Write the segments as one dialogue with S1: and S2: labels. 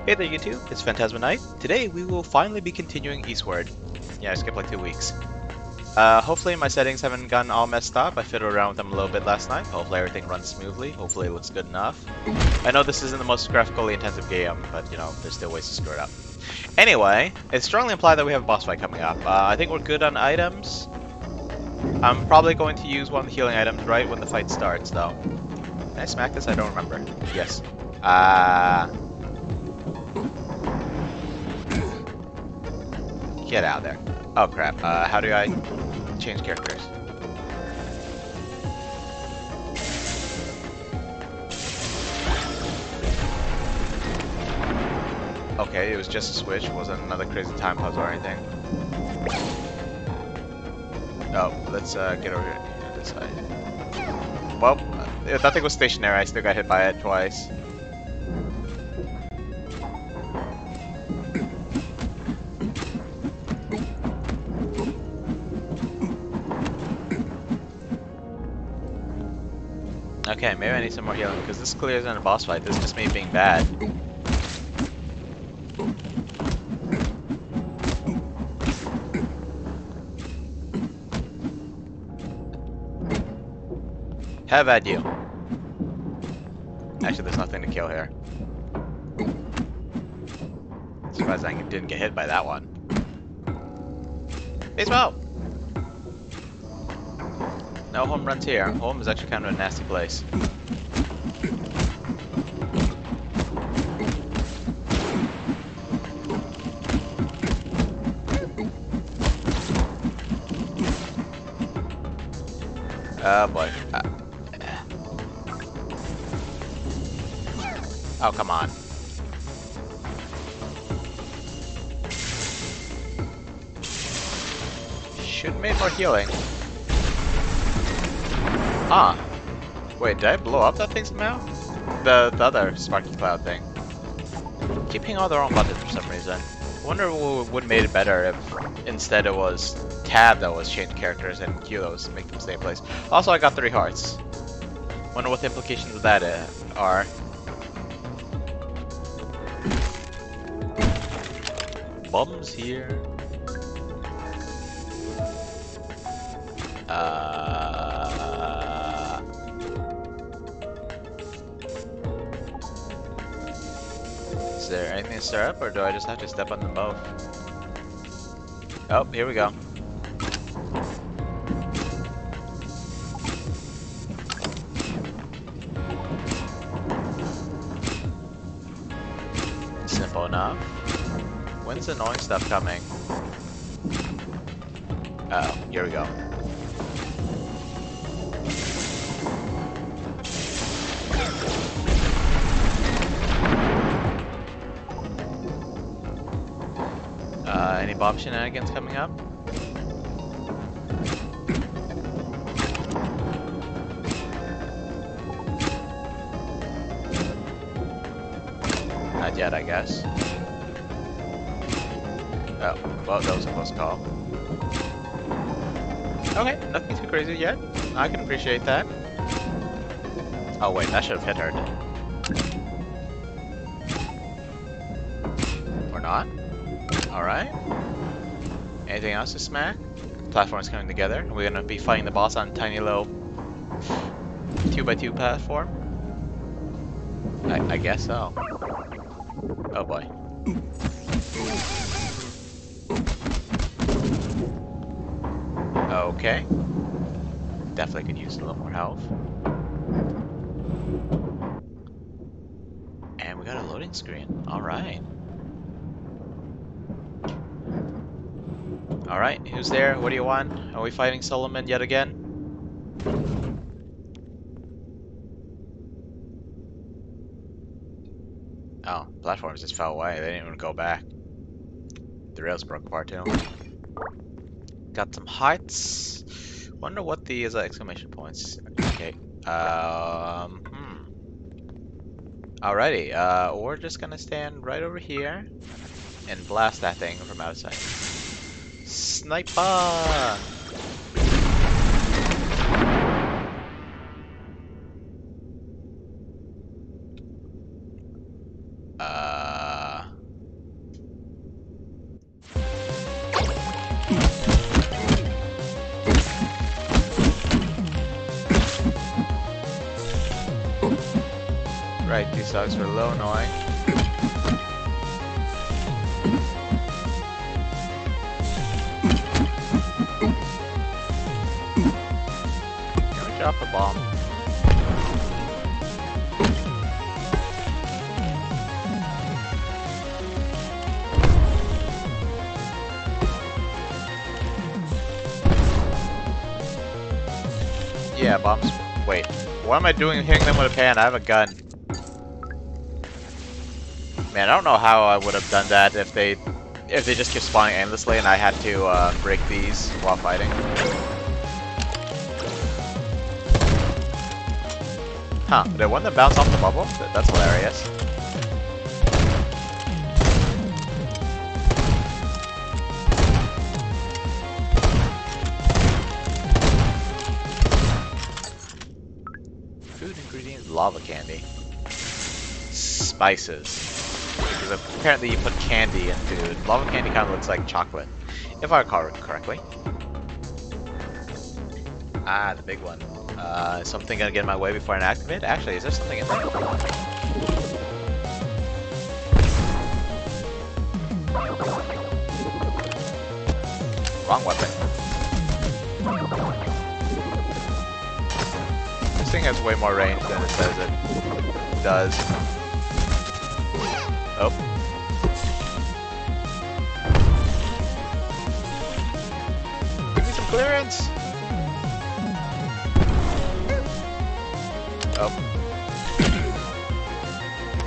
S1: Hey there YouTube, it's Phantasma Knight. Today we will finally be continuing Eastward. Yeah, I skipped like 2 weeks. Hopefully my settings haven't gotten all messed up. I fiddled around with them a little bit last night. Hopefully everything runs smoothly. Hopefully it looks good enough. I know this isn't the most graphically intensive game, but you know, there's still ways to screw it up. Anyway, it's strongly implied that we have a boss fight coming up. I think we're good on items. I'm probably going to use one of the healing items right when the fight starts though. Can I smack this? I don't remember. Yes. Get out of there. Oh crap, how do I change characters? Okay, it was just a switch, it wasn't another crazy time puzzle or anything. Oh, let's get over here to this side. Well, that thing was stationary, I still got hit by it twice. Okay, maybe I need some more healing because this clearly isn't a boss fight. This is just me being bad. Have at you. Actually, there's nothing to kill here. Surprised I didn't get hit by that one. Baseball! No home runs here. Home is actually kind of a nasty place. Oh boy. Oh, come on. Should make more healing. Ah. Wait, did I blow up that thing somehow? The other Sparky Cloud thing. Keep hitting all the wrong buttons for some reason. I wonder what would have made it better if instead it was Tab that was change characters and Q that was make them stay in place. Also, I got 3 hearts. Wonder what the implications of that are. Bums here. Is there anything to stir up, or do I just have to step on them both? Oh, here we go. Simple enough. When's the annoying stuff coming? Oh, here we go. Any bomb shenanigans coming up? Not yet, I guess. Oh, well, that was a close call. Okay, nothing too crazy yet. I can appreciate that. Oh wait, that should have hit her. Or not? Alright. Anything else to smack? Platforms coming together. We're gonna be fighting the boss on a tiny little 2x2 platform. I guess so. Oh boy. Okay. Definitely could use a little more health. And we got a loading screen. Alright. Alright, who's there? What do you want? Are we fighting Solomon yet again? Oh, platforms just fell away. They didn't even go back. The rails broke apart too. Got some hearts. Wonder what the exclamation points. Okay. Alrighty. We're just gonna stand right over here and blast that thing from outside. Sniper! Right, these dogs are a little annoying. Can we drop a bomb? Yeah, bombs. Wait, what am I doing hitting them with a pan? I have a gun. Man, I don't know how I would have done that if they just kept spawning endlessly and I had to break these while fighting. Huh, did one of them bounce off the bubble? That's hilarious. Food ingredients, lava candy. Spices. Because apparently you put candy in food. Lava candy kind of looks like chocolate, if I recall correctly. Ah, the big one. Is something gonna get in my way before I activate? Actually, is there something in there? Wrong weapon. This thing has way more range than it says it does. Oh. Give me some clearance! Oh.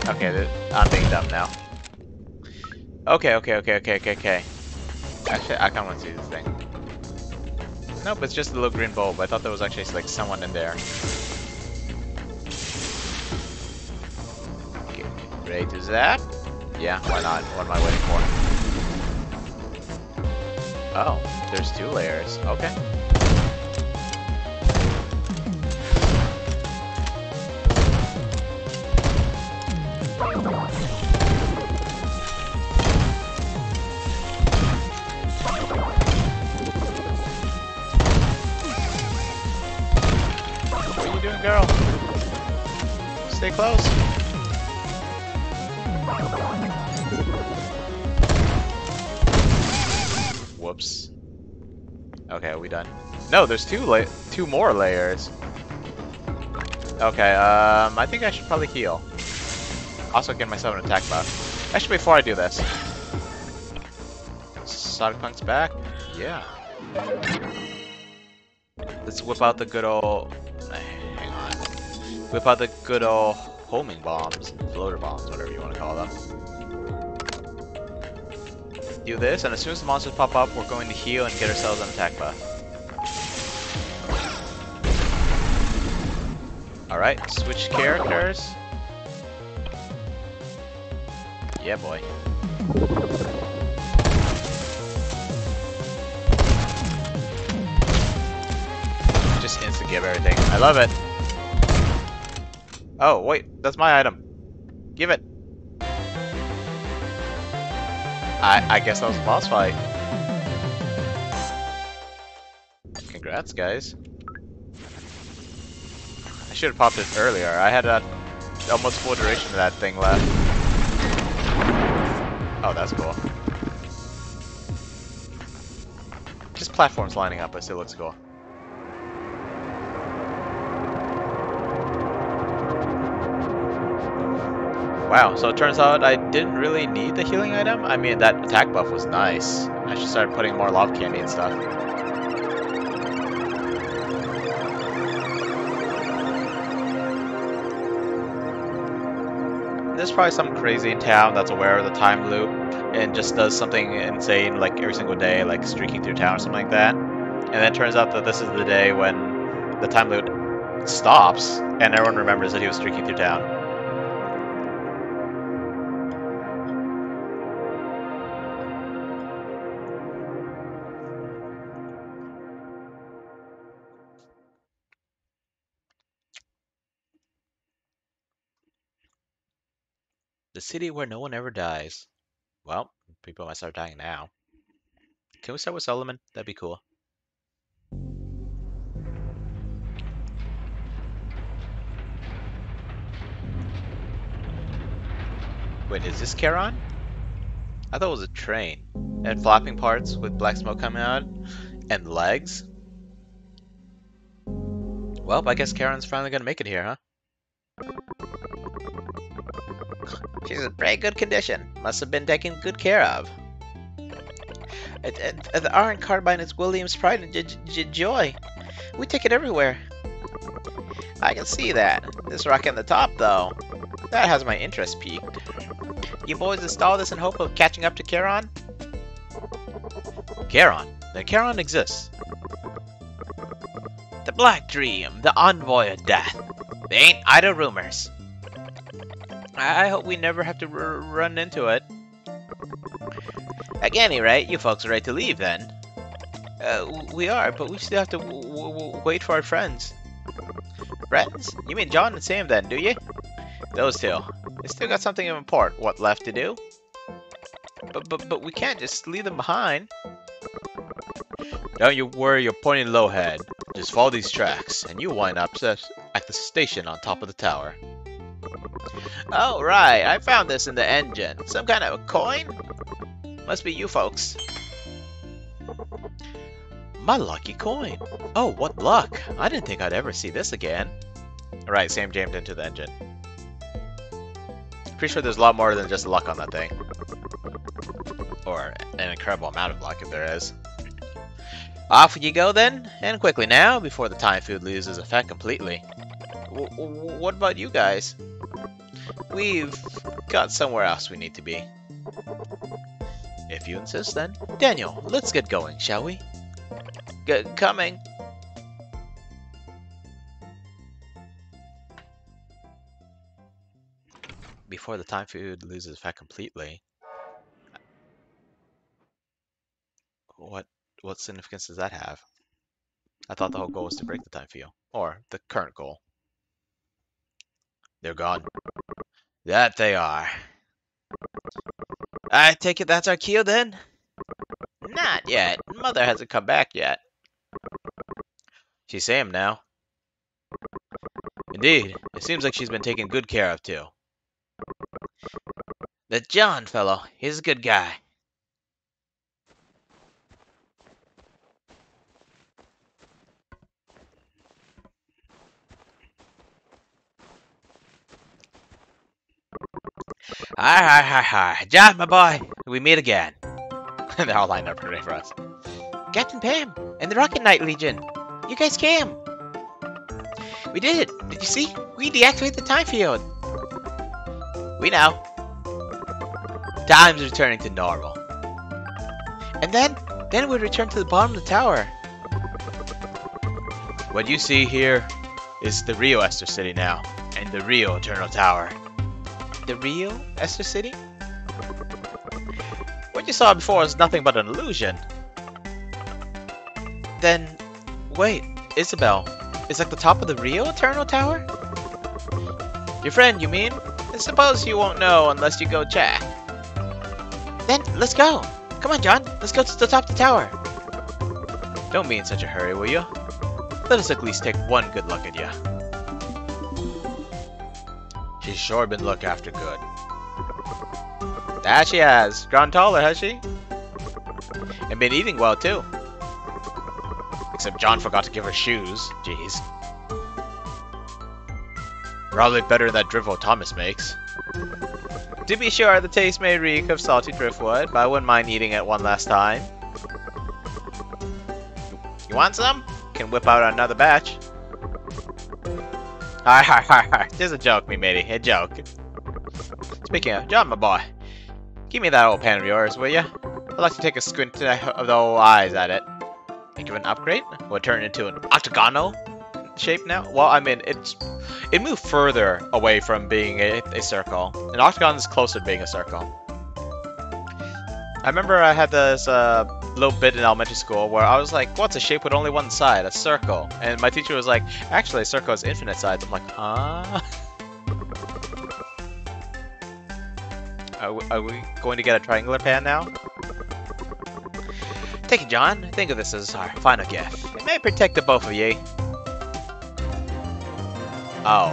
S1: Okay, I'm being dumb now. Okay. Actually, I kinda want to see this thing. Nope, it's just a little green bulb. I thought there was actually like someone in there. Okay, ready to zap? Yeah, why not? What am I waiting for? Oh, there's 2 layers. Okay. What are you doing, girl? Stay close. Whoops. Okay, are we done? No, there's 2 more layers. Okay, I think I should probably heal. Also get myself an attack buff. Actually, before I do this. Sonic Punk's back? Yeah. Let's whip out the good old... Hang on. Whip out the good old homing bombs. Floater bombs, whatever you want to call them. Do this, and as soon as the monsters pop up, we're going to heal and get ourselves an attack buff. Alright, switch characters. Yeah, boy. Just insta-give everything. I love it. Oh, wait, that's my item. Give it. I guess that was a boss fight. Congrats, guys. I should have popped it earlier. I had almost full duration of that thing left. Oh, that's cool. Just platforms lining up, but still looks cool. Wow, so it turns out I didn't really need the healing item. I mean, that attack buff was nice. I should start putting more lava candy and stuff. There's probably some crazy in town that's aware of the time loop and just does something insane like every single day, like streaking through town or something like that. And then it turns out that this is the day when the time loop stops and everyone remembers that he was streaking through town. The city where no one ever dies. Well, people might start dying now. Can we start with Solomon? That'd be cool. Wait, is this Charon? I thought it was a train. And flapping parts with black smoke coming out. And legs. Well, I guess Charon's finally gonna make it here, huh? She's in very good condition. Must have been taken good care of. The iron carbine is William's pride and joy. We take it everywhere. I can see that. This rocket on the top, though. That has my interest piqued. You boys install this in hope of catching up to Charon? Charon? Then Charon exists. The Black Dream, the envoy of death. They ain't idle rumors. I hope we never have to run into it. At any rate, you folks are ready to leave then. We are, but we still have to wait for our friends. Friends? You mean John and Sam then, do you? Those two. They still got something important left to do. But we can't just leave them behind. Don't you worry your pointy low head. Just follow these tracks, and you wind up at the station on top of the tower. Oh, right. I found this in the engine. Some kind of a coin? Must be you folks. My lucky coin. Oh, what luck. I didn't think I'd ever see this again. Alright, Sam jammed into the engine. Pretty sure there's a lot more than just luck on that thing. Or an incredible amount of luck if there is. Off you go then, and quickly now, before the time food loses effect completely. What about you guys? We've got somewhere else we need to be. If you insist then. Daniel, let's get going, shall we? Coming. Before the time food loses effect completely. What significance does that have? I thought the whole goal was to break the time field. Or the current goal. They're gone. That they are. I take it that's our cue then? Not yet. Mother hasn't come back yet. She's Sam now. Indeed. It seems like she's been taken good care of too. The John fellow, he's a good guy. Hi, John, my boy, we meet again. They're all lined up ready for us. Captain Pam and the Rocket Knight Legion, you guys came. We did it. Did you see? We deactivated the time field. We know. Time's returning to normal. And then we return to the bottom of the tower. What you see here is the real Esther City now, and the real Eternal Tower. The real Esther City? What you saw before was nothing but an illusion. Then, wait, Isabel, is like the top of the real Eternal Tower? Your friend, you mean? I suppose you won't know unless you go check. Then, let's go. Come on, John, let's go to the top of the tower. Don't be in such a hurry, will you? Let us at least take one good look at you. She's sure been looked after good. That she has. Grown taller, has she? And been eating well, too. Except John forgot to give her shoes. Jeez. Probably better than that driftwood Thomas makes. To be sure, the taste may reek of salty driftwood, but I wouldn't mind eating it one last time. You want some? Can whip out another batch. Hi. Just a joke, me matey. A joke. Speaking of, John, my boy. Give me that old pen of yours, will ya? I'd like to take a squint of the old eyes at it. Think of an upgrade? Will it turn into an octagonal shape now? Well, I mean, it moved further away from being a circle. An octagon is closer to being a circle. I remember I had this little bit in elementary school where I was like, what's a shape with only one side? A circle. And my teacher was like, actually, a circle has infinite sides. I'm like, huh? Are we going to get a triangular pan now? Take it, John. Think of this as our final gift. It may protect the both of ye. Oh,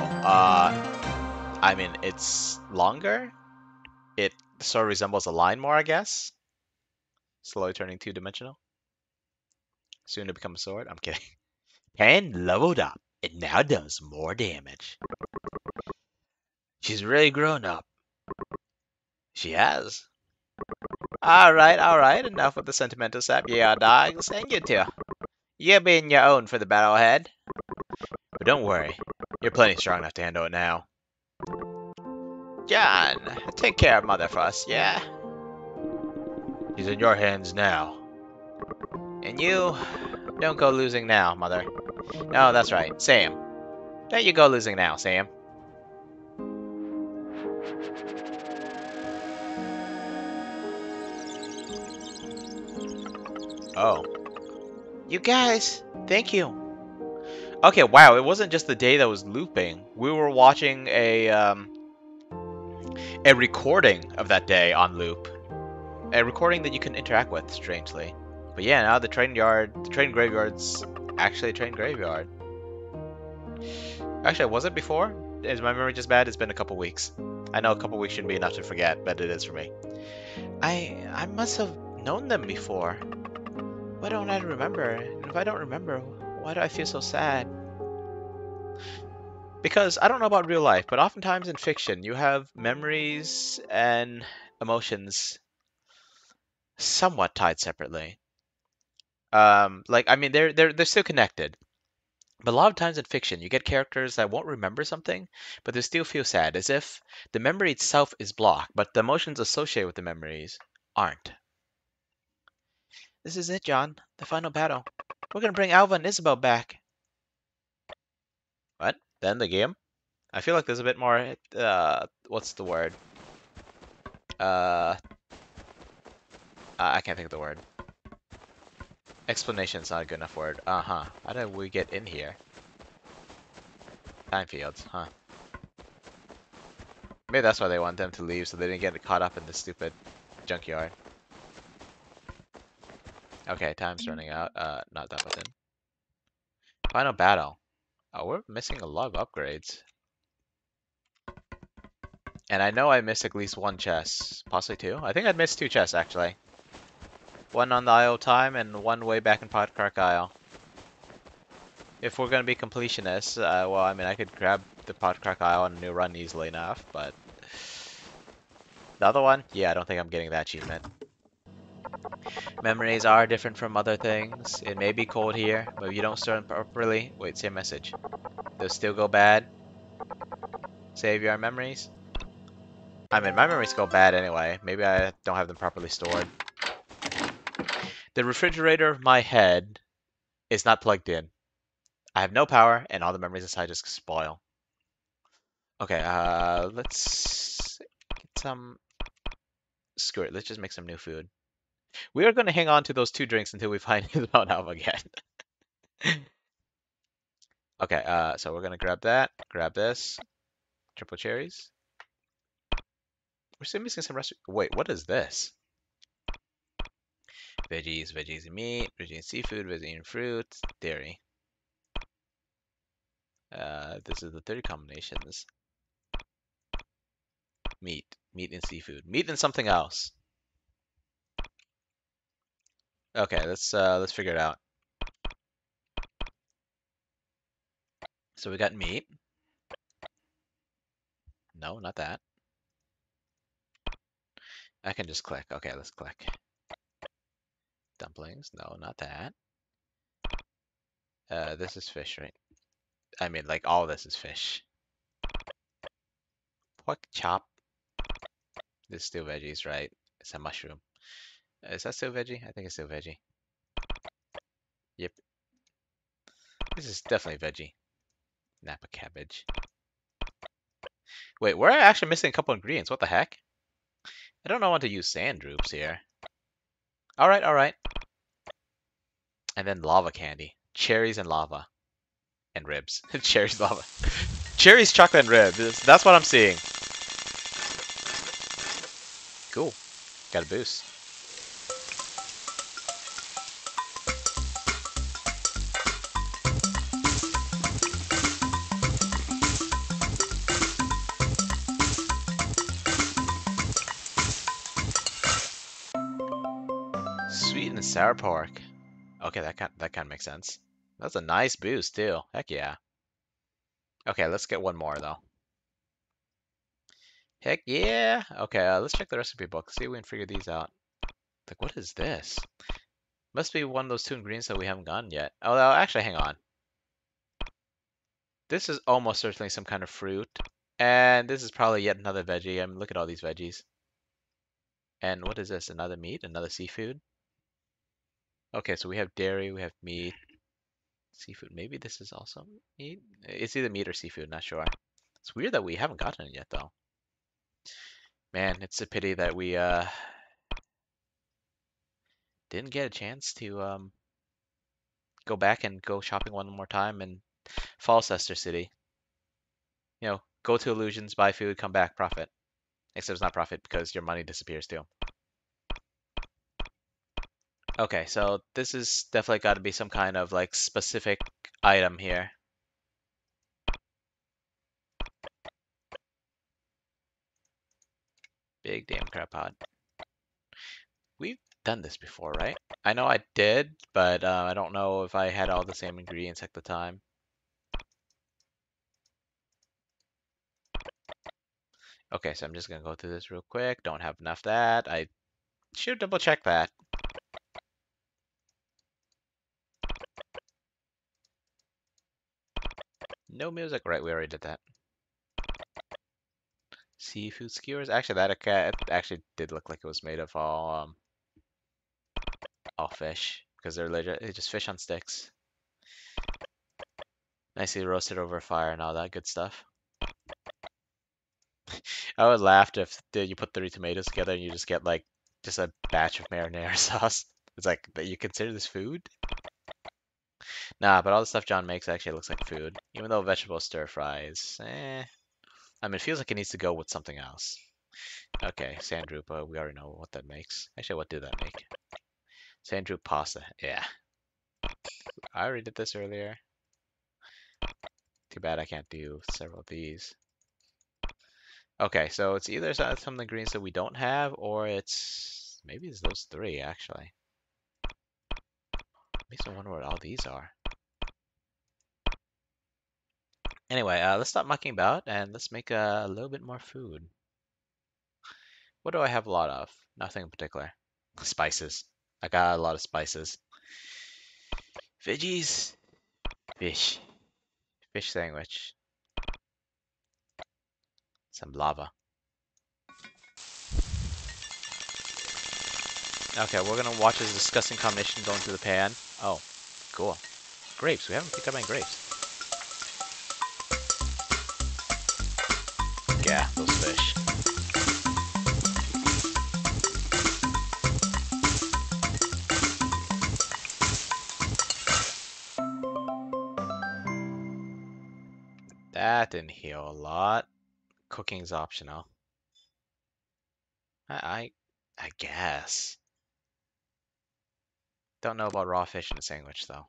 S1: I mean, it's longer? it sort of resembles a line more, I guess. Slowly turning two-dimensional. Soon to become a sword. I'm kidding. Pan leveled up. It now does more damage. She's really grown up. She has. Alright. Enough with the sentimental sap, yeah, dogs. And you too. You're being your own for the battle ahead. But don't worry. You're plenty strong enough to handle it now. John, take care of Mother for us, yeah? She's in your hands now. And you, don't go losing now, Mother. No, that's right. Sam. Don't you go losing now, Sam. Oh. You guys, thank you. Okay, wow, it wasn't just the day that was looping. We were watching a recording of that day on loop. A recording that you can interact with, strangely. But yeah, now the train graveyard's actually a train graveyard. Actually, was it before? Is my memory just bad? It's been a couple weeks. I know a couple weeks shouldn't be enough to forget, but it is for me. I must have known them before. Why don't I remember? And if I don't remember, why do I feel so sad? Because I don't know about real life, but oftentimes in fiction, you have memories and emotions somewhat tied separately. Like I mean, they're still connected. But a lot of times in fiction, you get characters that won't remember something, but they still feel sad, as if the memory itself is blocked, but the emotions associated with the memories aren't. This is it, John. The final battle. We're gonna bring Alva and Isabel back. What? Then the game? I feel like there's a bit more, what's the word? I can't think of the word. Explanation's not a good enough word. Uh-huh. How did we get in here? Time fields, huh? Maybe that's why they want them to leave, so they didn't get caught up in the stupid junkyard. Okay, time's running out. Not that button. Final battle. Oh, we're missing a lot of upgrades. And I know I missed at least one chest. Possibly two? I think I missed two chests, actually. One on the Isle of Time and one way back in Potcrack Isle. If we're gonna be completionists, well, I mean, I could grab the Potcrack Isle on a new run easily enough, but... The other one? Yeah, I don't think I'm getting that achievement. Memories are different from other things. It may be cold here, but if you don't store them properly... Wait, same message. They'll still go bad. Save your memories. I mean, my memories go bad anyway. Maybe I don't have them properly stored. The refrigerator of my head is not plugged in. I have no power, and all the memories inside just spoil. Okay, let's get some... Screw it, let's just make some new food. We are going to hang on to those two drinks until we find Mount Alva again. Okay, so we're going to grab that, grab this. Triple cherries. We're still missing some recipe. Wait, what is this? Veggies, veggies and meat, veggies and seafood, veggies and fruit, dairy. This is the 30 combinations. Meat, meat and seafood, meat and something else. Okay, let's figure it out. So we got meat. No, not that. I can just click. Okay, let's click. Dumplings. No, not that. This is fish, right? I mean, like, all this is fish. Pork chop. This is still veggies, right? It's a mushroom. Is that still veggie? I think it's still veggie. Yep. This is definitely veggie. Napa cabbage. Wait, we're actually missing a couple ingredients. What the heck? I don't know what to use sand droops here. Alright. And then lava candy. Cherries and lava. And ribs. Cherries, lava. Cherries, chocolate, and ribs. That's what I'm seeing. Cool. Got a boost. Sweet and sour pork. Okay, that kind of makes sense. That's a nice boost too. Heck yeah. Okay, let's get one more though. Heck yeah. Okay, let's check the recipe book. See if we can figure these out. Like, what is this? Must be one of those two ingredients that we haven't gotten yet. Oh, actually, hang on. This is almost certainly some kind of fruit. And this is probably yet another veggie. I mean, look at all these veggies. And what is this? Another meat? Another seafood? Okay, so we have dairy, we have meat, seafood. Maybe this is also meat? It's either meat or seafood, not sure. It's weird that we haven't gotten it yet, though. Man, it's a pity that we didn't get a chance to go back and go shopping one more time in Falcester City. You know, go to Illusions, buy food, come back, profit. Except it's not profit because your money disappears too. Okay, so this is definitely got to be some kind of like specific item here. Big damn crab pot. We've done this before, right? I know I did, but I don't know if I had all the same ingredients at the time. Okay, so I'm just gonna go through this real quick. Don't have enough of that. I should double check that. No music. Right, we already did that. Seafood skewers. Actually, that actually did look like it was made of all fish because they're just fish on sticks. Nicely roasted over a fire and all that good stuff. I would laugh if you put 3 tomatoes together and you just get like just a batch of marinara sauce. It's like, that you consider this food? Nah, but all the stuff John makes actually looks like food. Even though vegetable stir fries, I mean, it feels like it needs to go with something else. Okay, sandrupa, we already know what that makes. Actually, what did that make? Sandrup pasta, yeah. I already did this earlier. Too bad I can't do several of these. Okay, so it's either some ingredients that we don't have, or maybe it's those 3 actually. Makes me wonder what all these are. Anyway, let's stop mucking about and let's make a little bit more food. What do I have a lot of? Nothing in particular. Spices. I got a lot of spices. Veggies. Fish. Fish sandwich. Some lava. Okay, we're gonna watch this disgusting combination going through the pan. Oh, cool. Grapes. We haven't picked up any grapes. Yeah, those fish. That didn't heal a lot. Cooking's optional. I guess. Don't know about raw fish in a sandwich though.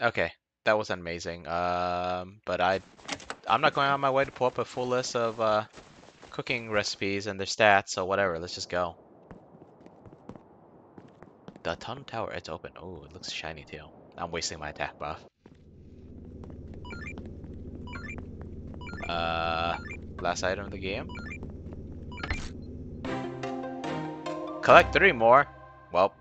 S1: Okay, that was amazing. But I'm not going on my way to pull up a full list of cooking recipes and their stats, so whatever, let's just go. The tunnel tower, it's open. Oh, it looks shiny too. I'm wasting my attack buff. Last item of the game. Collect 3 more. Well,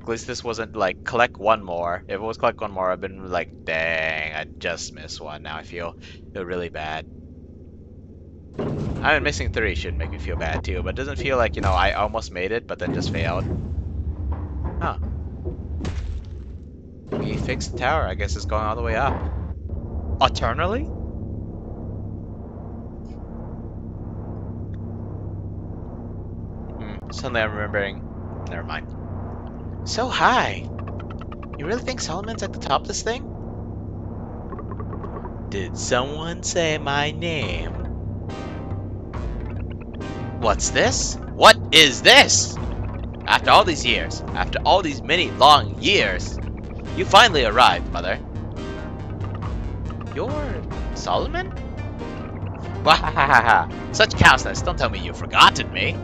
S1: at least this wasn't like collect 1 more. If it was collect 1 more, I've been like, dang, I just missed 1. Now I feel really bad. I mean, missing 3 should make me feel bad too, but it doesn't feel like, you know, I almost made it, but then just failed. Huh. We fixed the tower. I guess it's going all the way up. Eternally? Suddenly I'm remembering. Never mind. So high! You really think Solomon's at the top of this thing? Did someone say my name? What's this? What is this? After all these years, after all these many long years, you finally arrived, Mother. You're Solomon? Wahahaha! Such callousness, don't tell me you've forgotten me.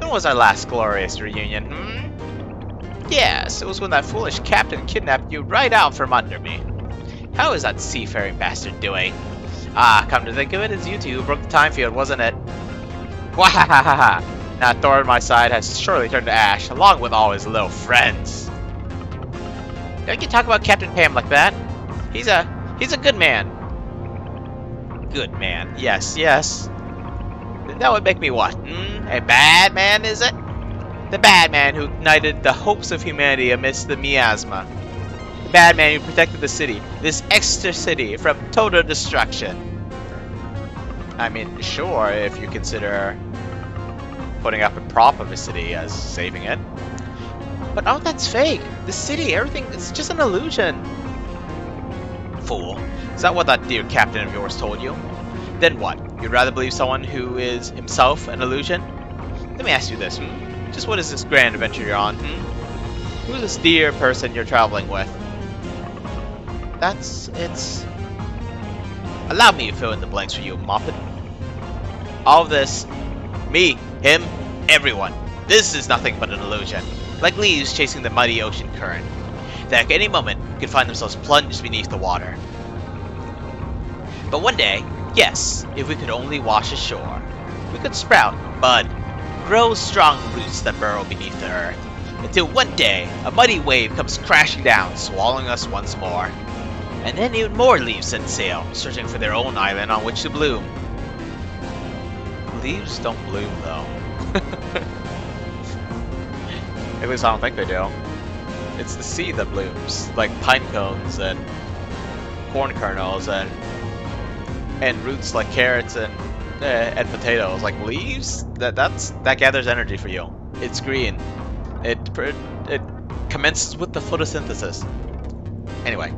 S1: When was our last glorious reunion, hmm? Yes, it was when that foolish captain kidnapped you right out from under me. How is that seafaring bastard doing? Ah, come to think of it, it's you two who broke the time field, wasn't it? Wahahaha! That thorn in my side has surely turned to ash, along with all his little friends. Don't you talk about Captain Pam like that? He's a good man. Good man, yes, yes. That would make me what, hmm? A bad man, is it? The bad man who ignited the hopes of humanity amidst the miasma. The bad man who protected the city, this extra city, from total destruction. I mean, sure, if you consider putting up a prop of a city as saving it. But oh, that's fake. The city, everything, it's just an illusion. Fool. Is that what that dear captain of yours told you? Then what? You'd rather believe someone who is himself an illusion? Let me ask you this, hmm? Just what is this grand adventure you're on, hmm? Who's this dear person you're traveling with? It's... Allow me to fill in the blanks for you, Moppet. All of this, me, him, everyone, this is nothing but an illusion. Like leaves chasing the mighty ocean current, that at any moment could find themselves plunged beneath the water. But one day, yes, if we could only wash ashore, we could sprout, bud, grow strong roots that burrow beneath the earth, until one day a mighty wave comes crashing down, swallowing us once more. And then even more leaves set sail, searching for their own island on which to bloom. Leaves don't bloom, though. At least I don't think they do. It's the seed that blooms, like pine cones and corn kernels and roots like carrots and potatoes. Like leaves, that gathers energy for you. It's green. It commences with the photosynthesis. Anyway,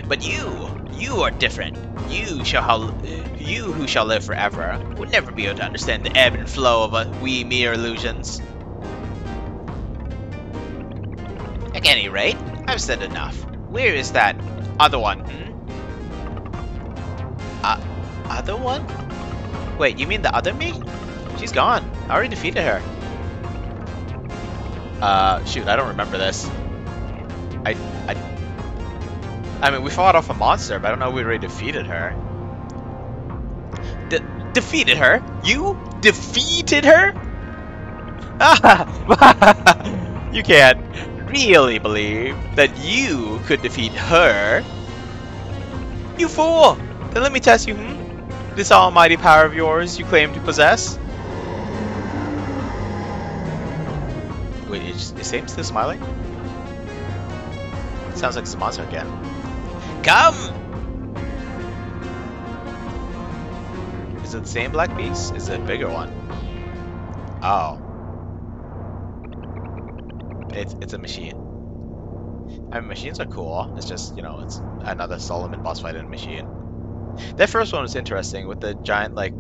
S1: but you are different. You who shall live forever would never be able to understand the ebb and flow of we mere illusions. At any rate, I've said enough. Where is that other one, hmm? Other one? Wait, you mean the other me? She's gone. I already defeated her. Shoot, I don't remember this. I mean, we fought off a monster, but I don't know if we already defeated her. Defeated her? You defeated her? You can't really believe that you could defeat her. You fool! Then let me test you, hmm? This almighty power of yours you claim to possess? Wait, is Sam still smiling? Sounds like it's a monster again. Come! Is it the same black beast? Is it a bigger one? Oh. It's a machine. I mean, machines are cool. It's just, you know, it's another Solomon boss fight in a machine. That first one was interesting with the giant, like,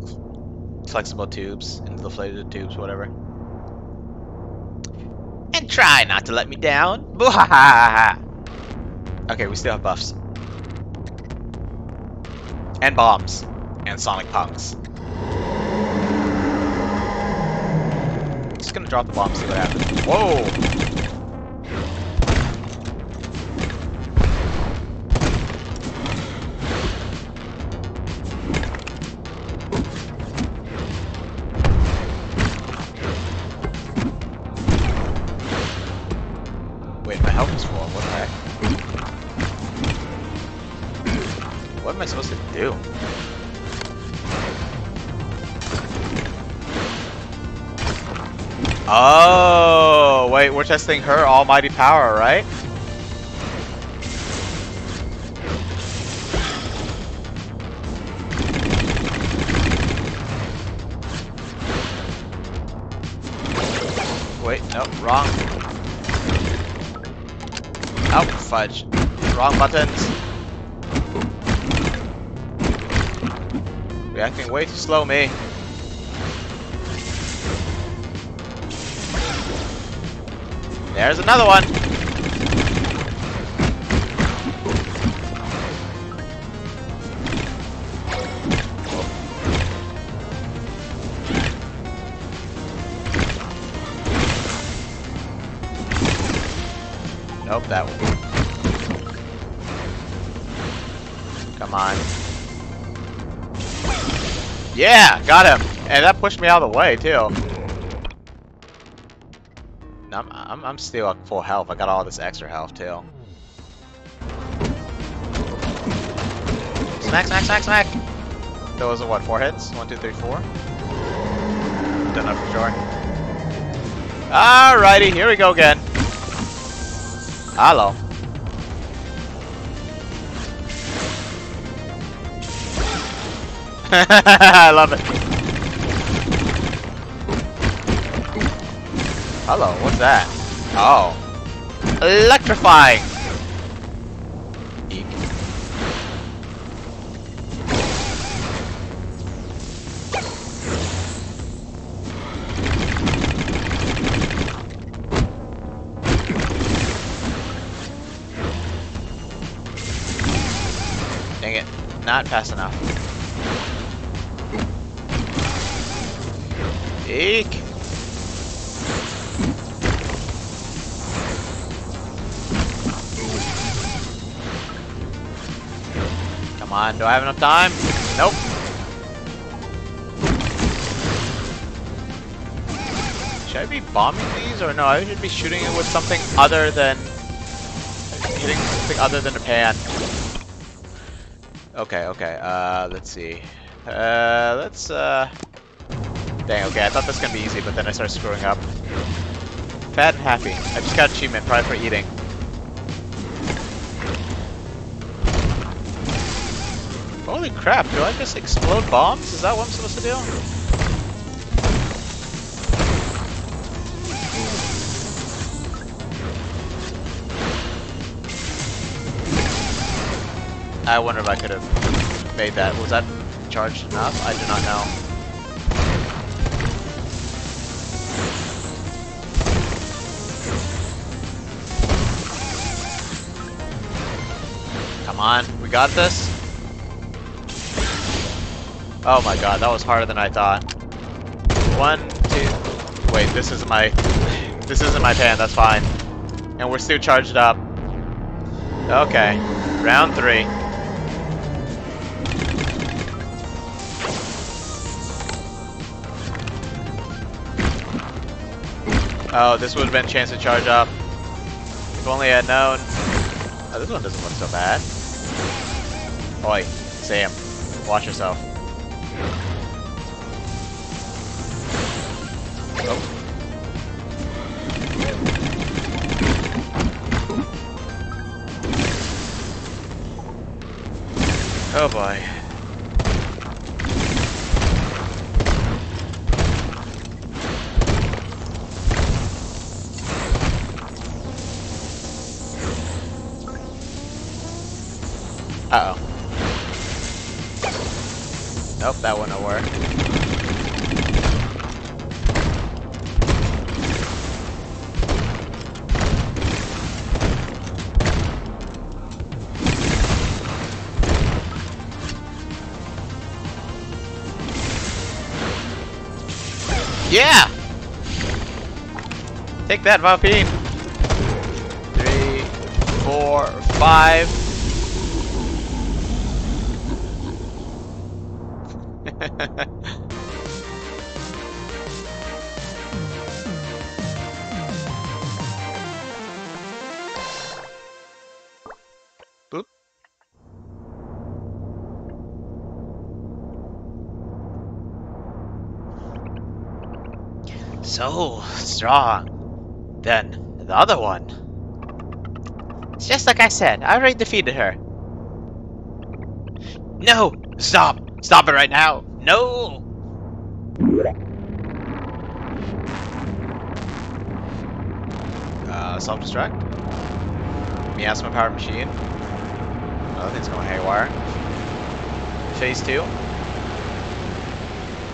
S1: flexible tubes, inflated tubes, whatever. And try not to let me down. Boo-ha-ha-ha-ha! Okay, we still have buffs. And bombs. And sonic punks. Just gonna drop the bomb, see what happens. Whoa! Wait, my health is full. What the heck? What am I supposed to do? Oh, wait, we're testing her almighty power, right? Wait, no, wrong. Oh, fudge. Wrong buttons. Reacting way too slow, me. There's another one. Hope that one. Come on. Yeah, got him. And that pushed me out of the way too. I'm still at full health. I got all this extra health too. Smack, smack, smack, smack. Those are what, 4 hits? 1, 2, 3, 4. Don't know for sure. Alrighty, here we go again. Hello. I love it. Hello, what's that? Oh. Electrifying! Eek. Dang it. Not fast enough. Eek! Come on, do I have enough time? Nope. Should I be bombing these or no? I should be shooting it with something other than hitting something other than a pan. Okay, okay. Let's see. Dang, okay, I thought this was gonna be easy, but then I started screwing up. Fat and happy. I just got achievement, probably for eating. Holy crap, do I just explode bombs? Is that what I'm supposed to do? I wonder if I could have made that. Was that charged enough? I do not know. Come on, we got this. Oh my god, that was harder than I thought. 1, 2. Wait, this isn't my pan. That's fine. And we're still charged up. Okay, round 3. Oh, this would have been a chance to charge up. If only I had known. Oh, this one doesn't look so bad. Oi, Sam, watch yourself. Oh. Oh boy. Uh-oh. Nope, that wouldn't work. Yeah! Take that, Valpine! 3, 4, 5. Boop. So strong. Then the other one. It's just like I said, I already defeated her. No! Stop! Stop it right now! No! Self-destruct. Miasma powered machine. Other thing's going haywire. Phase 2.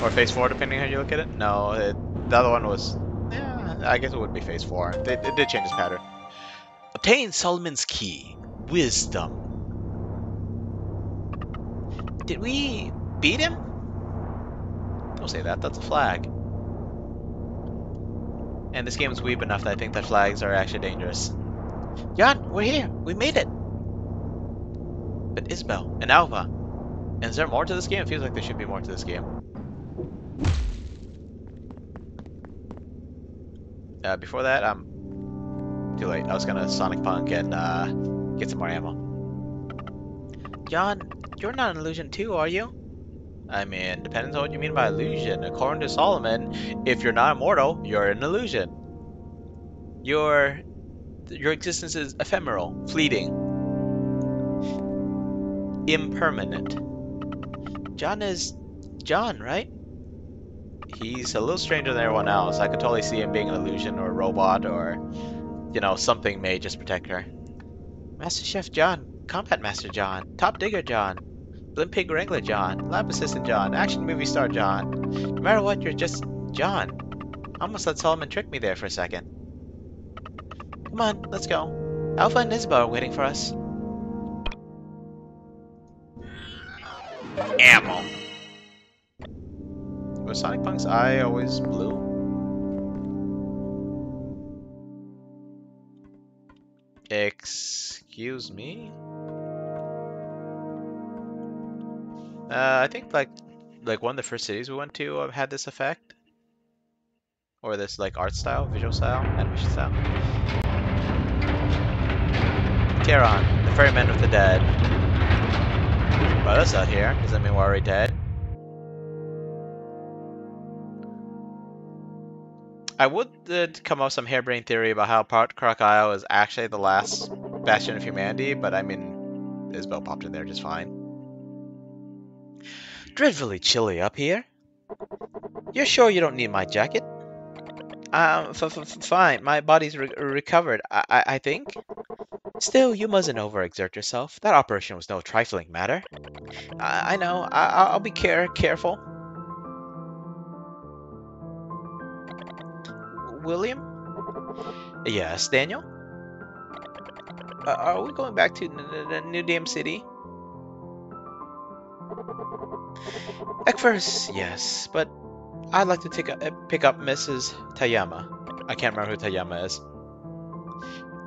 S1: Or phase 4, depending on how you look at it. No, the other one was... Yeah, I guess it would be phase 4. It did change its pattern. Obtain Solomon's Key. Wisdom. Did we beat him? Don't say that, that's a flag. And this game is weeb enough that I think that flags are actually dangerous. John, we're here. We made it. But Isabel and Alpha. And is there more to this game? It feels like there should be more to this game. Before that, too late. I was gonna Sonic Punk and get some more ammo. John, you're not an illusion too, are you? I mean, depends on what you mean by illusion. According to Solomon, if you're not immortal, you're an illusion. Your existence is ephemeral, fleeting, impermanent. John is John, right? He's a little stranger than everyone else. I could totally see him being an illusion or a robot or, you know, something made just protect her. Master Chef John, Combat Master John, Top Digger John, Blimp Pig Wrangler John, Lab Assistant John, Action Movie Star John. No matter what, you're just John. I almost let Solomon trick me there for a second. Come on, let's go. Alpha and Isabel are waiting for us. Ammo. Was Sonic Punk's eye always blue? Excuse me? I think like one of the first cities we went to had this effect. Or this like art style, visual style, animation style. Charon, the ferryman with the dead. Brought us out here. Does that mean we're already dead? I would come up with some harebrained theory about how Crocodile is actually the last bastion of humanity, but I mean, Isabel popped in there just fine. Dreadfully chilly up here. You're sure you don't need my jacket? Fine. My body's recovered, I think. Still, you mustn't overexert yourself. That operation was no trifling matter. I know. I'll be careful. William? Yes, Daniel? Are we going back to New Dam City? Ekfers, yes, but I'd like to pick up Mrs. Tayama. I can't remember who Tayama is.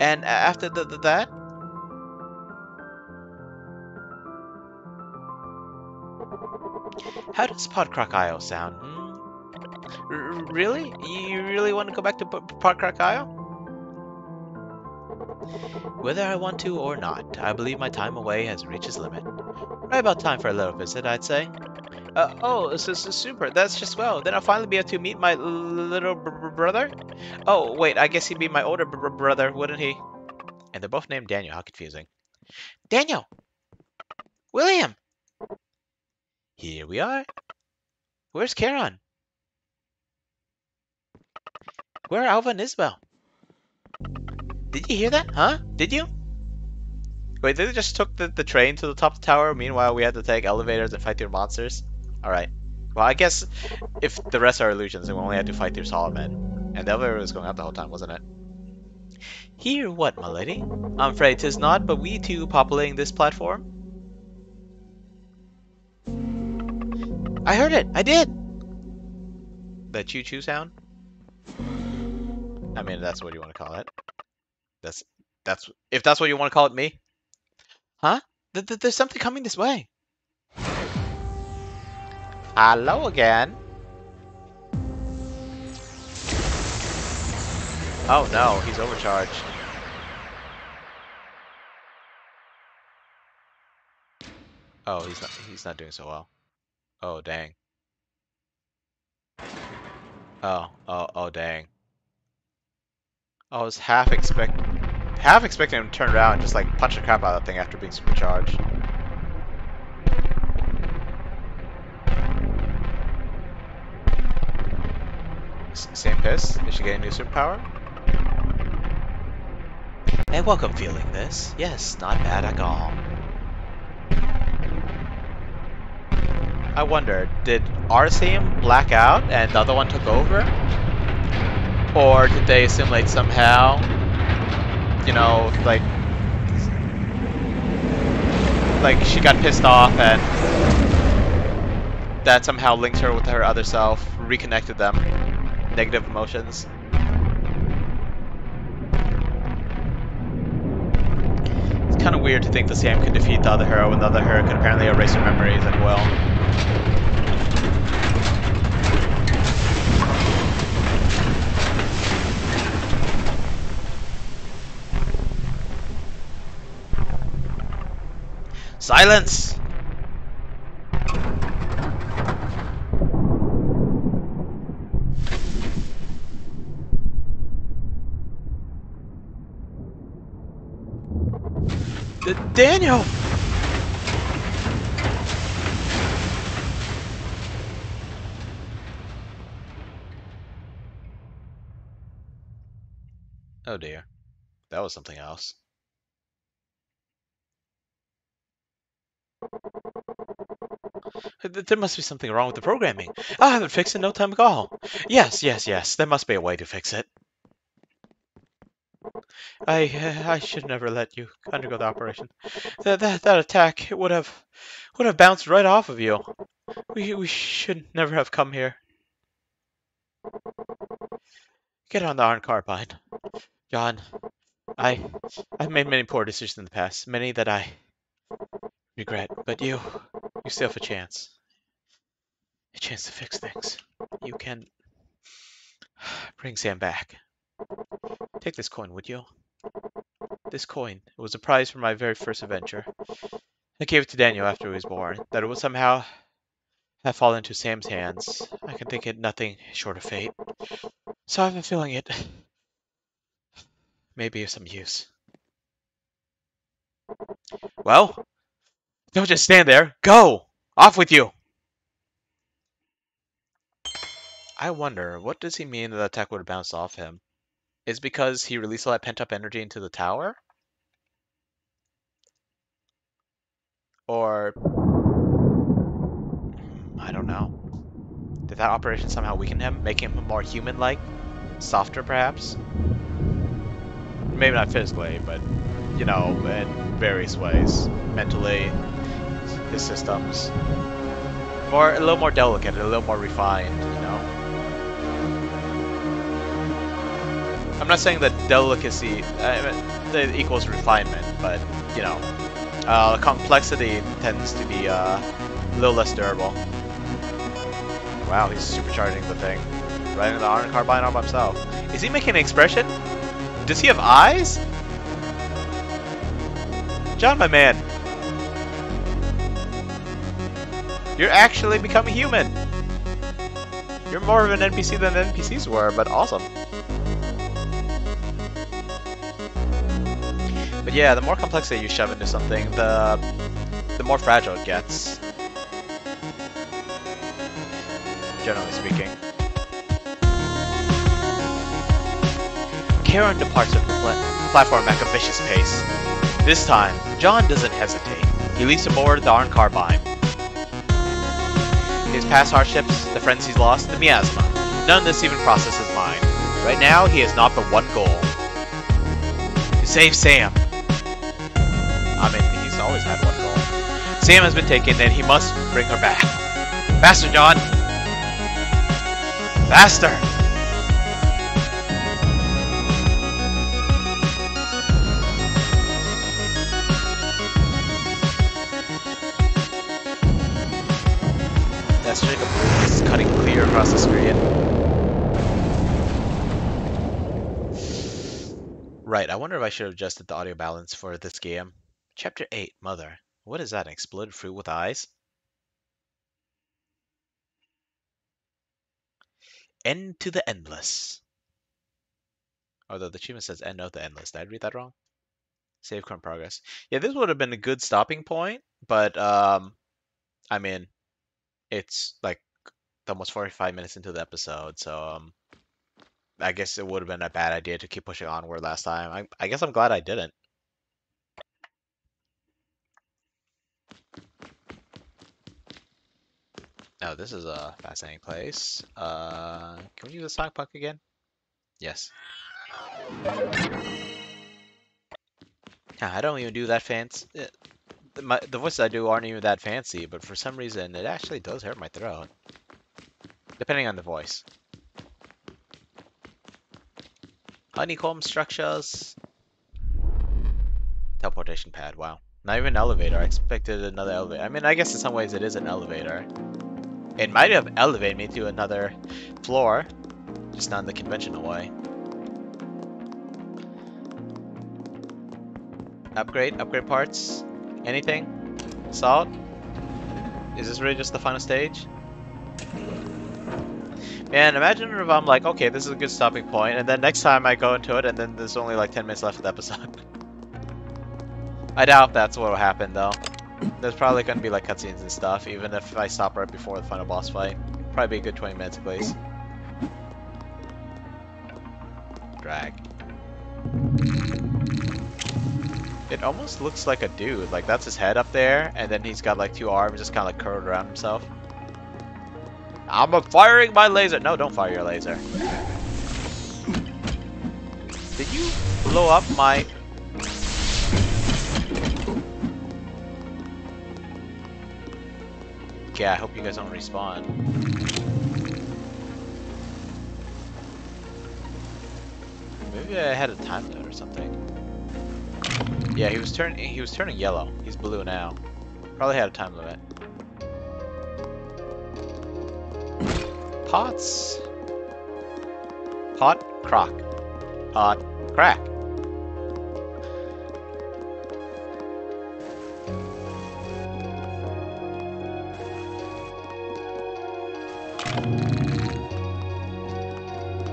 S1: And after that? How does Pod Crocodile sound? Really? You really want to go back to Pod Crocodile? Whether I want to or not, I believe my time away has reached its limit. Right about time for a little visit, I'd say. Oh, this is super. That's just well. Then I'll finally be able to meet my little brother? Oh, wait, I guess he'd be my older brother, wouldn't he? And they're both named Daniel. How confusing. Daniel! William! Here we are. Where's Charon? Where are Alva and Isabel? Did you hear that? Huh? Did you? Wait, they just took the train to the top of the tower? Meanwhile, we had to take elevators and fight through monsters? Alright. Well, I guess if the rest are illusions, then we only had to fight through Solomon. And the elevator was going up the whole time, wasn't it? Here what, my lady? I'm afraid 'tis not, but we too populating this platform. I heard it! I did! The choo-choo sound? I mean, that's what you want to call it. That's if that's what you want to call it, me. Huh? There's something coming this way. Hello again. Oh no, he's overcharged. Oh, he's not doing so well. Oh dang. Oh dang. I was half expecting him to turn around and just like punch the crap out of that thing after being supercharged. Same piss? Is she getting a new superpower? I woke up feeling this. Yes, not bad at all. I wonder, did Arceum black out and the other one took over? Or did they assimilate somehow? You know, like she got pissed off and that somehow linked her with her other self, reconnected them. Negative emotions. kind of weird to think the Sam could defeat the other hero when the other hero could apparently erase her memories at will. Silence! Daniel! Oh dear. That was something else. There must be something wrong with the programming. I'll have it fixed in no time at all. Yes, yes, yes. There must be a way to fix it. I should never let you undergo the operation. That attack would have bounced right off of you. We should never have come here. Get on the iron carbine. John, I've made many poor decisions in the past, many that I regret, but you still have a chance. A chance to fix things. You can bring Sam back. Take this coin, would you? This coin. It was a prize for my very first adventure. I gave it to Daniel after he was born. That it would somehow have fallen into Sam's hands. I can think it nothing short of fate. So I have a feeling it may be of some use. Well, don't just stand there. Go! Off with you! I wonder, what does he mean that the attack would have bounced off him? Is it because he released all that pent-up energy into the tower? Or... I don't know. Did that operation somehow weaken him, make him more human-like? Softer, perhaps? Maybe not physically, but, you know, in various ways. Mentally, his systems. A little more delicate, a little more refined, you know? I'm not saying that delicacy that equals refinement, but, you know, complexity tends to be a little less durable. Wow, he's supercharging the thing. Right in the iron carbine all by himself. Is he making an expression? Does he have eyes? John, my man. You're actually becoming human. You're more of an NPC than NPCs were, but awesome. But yeah, the more complexity you shove into something, the more fragile it gets. Generally speaking. Karen departs from the platform at a vicious pace. This time, John doesn't hesitate. He leaps aboard the iron carbine. His past hardships, the friends he's lost, the miasma. None of this even crosses his mind. Right now, he has not but one goal. To save Sam. I mean, he's always had one goal. Sam has been taken, and he must bring her back. Faster, John! Faster! That streak of blue is cutting clear across the screen. Right, I wonder if I should have adjusted the audio balance for this game. Chapter 8, Mother. What is that, an exploded fruit with eyes? End to the endless. Although the achievement says end of the endless. Did I read that wrong? Save current progress. Yeah, this would have been a good stopping point, but I mean, it's like almost 45 minutes into the episode, so I guess it would have been a bad idea to keep pushing onward last time. I guess I'm glad I didn't. Oh, this is a fascinating place. Can we use a sonic puck again? Yes. I don't even do that fancy. The voices I do aren't even that fancy, but for some reason it actually does hurt my throat. Depending on the voice. Honeycomb structures. Teleportation pad, wow. Not even an elevator. I expected another elevator. I mean, I guess in some ways it is an elevator. It might have elevated me to another floor, just not in the conventional way. Upgrade parts? Anything? Salt? Is this really just the final stage? Man, imagine if I'm like, okay, this is a good stopping point, and then next time I go into it, and then there's only like 10 minutes left of the episode. I doubt that's what will happen, though. There's probably going to be like cutscenes and stuff, even if I stop right before the final boss fight. Probably be a good 20 minutes at least. Drag. It almost looks like a dude. Like, that's his head up there, and then he's got like 2 arms just kind of like curled around himself. I'm firing my laser! No, don't fire your laser. Did you blow up my... Yeah, I hope you guys don't respawn. Maybe I had a time limit or something. Yeah, he was turning yellow. He's blue now. Probably had a time limit. Pots. Pot, crock. Pot, crack.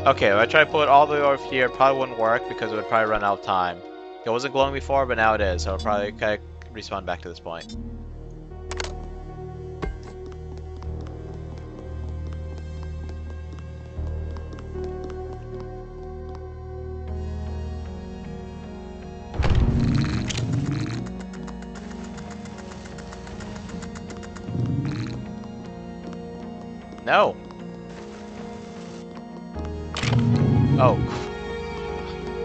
S1: Okay, if I try to pull it all the way over here, it probably wouldn't work because it would probably run out of time. It wasn't glowing before, but now it is, so I'll probably kind of respawn back to this point. No! Oh.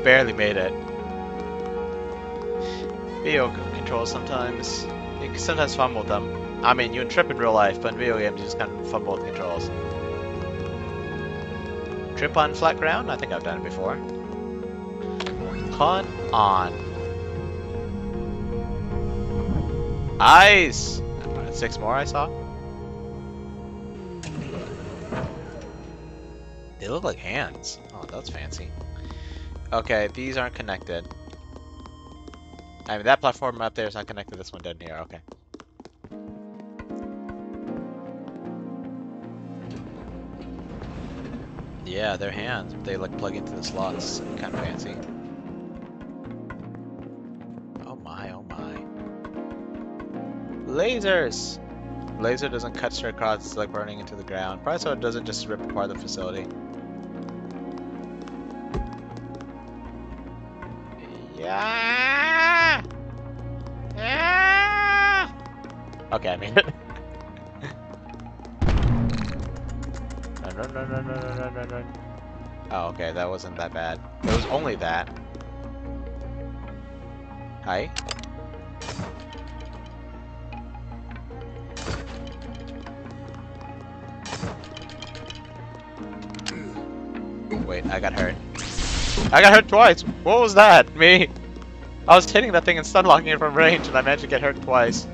S1: Barely made it. Video controls sometimes. You can sometimes fumble them. I mean, you can trip in real life, but in video games you just kind of fumble with the controls. Trip on flat ground? I think I've done it before. Con on. Ice! 6 more I saw. They look like hands. Oh, that's fancy. Okay, these aren't connected. I mean, that platform up there is not connected. This one down here. Okay. Yeah, they're hands. They like plug into the slots. Kind of fancy. Oh my, oh my. Lasers! Laser doesn't cut straight across. It's like burning into the ground. Probably so it doesn't just rip apart the facility. Yeah! Yeah! Okay, I made it. No. Oh, okay, that wasn't that bad. It was only that. Hi. Wait, I got hurt. I got hurt twice! What was that? Me? I was hitting that thing and stun locking it from range and I managed to get hurt twice.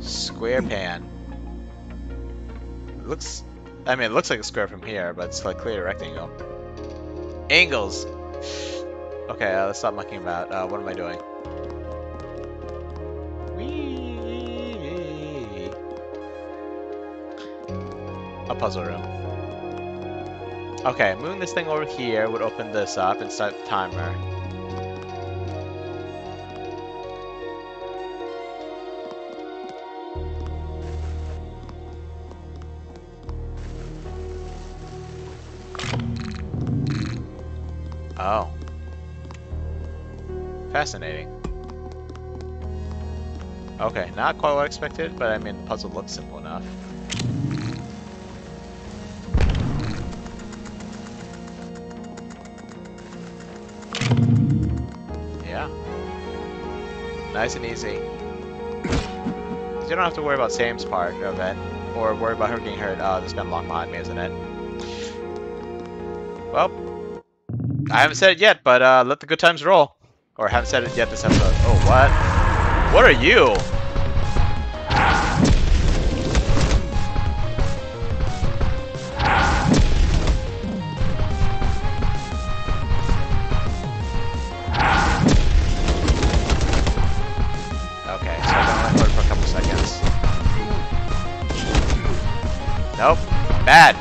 S1: Square pan. It looks... I mean, it looks like a square from here, but it's like clear rectangle. Angles! Okay, let's stop mucking about. What am I doing? Whee! A puzzle room. Okay, moving this thing over here would open this up and start the timer. Oh. Fascinating. Okay, not quite what I expected, but I mean, the puzzle looks simple enough. Yeah. Nice and easy. you don't have to worry about Sam's part of it. Or worry about her getting hurt. Oh, this gun locked behind me, isn't it? Well, I haven't said it yet, but let the good times roll. Or haven't said it yet this episode. Oh, what? What are you? Okay, so I'm gonna record for a couple seconds. Nope. Bad.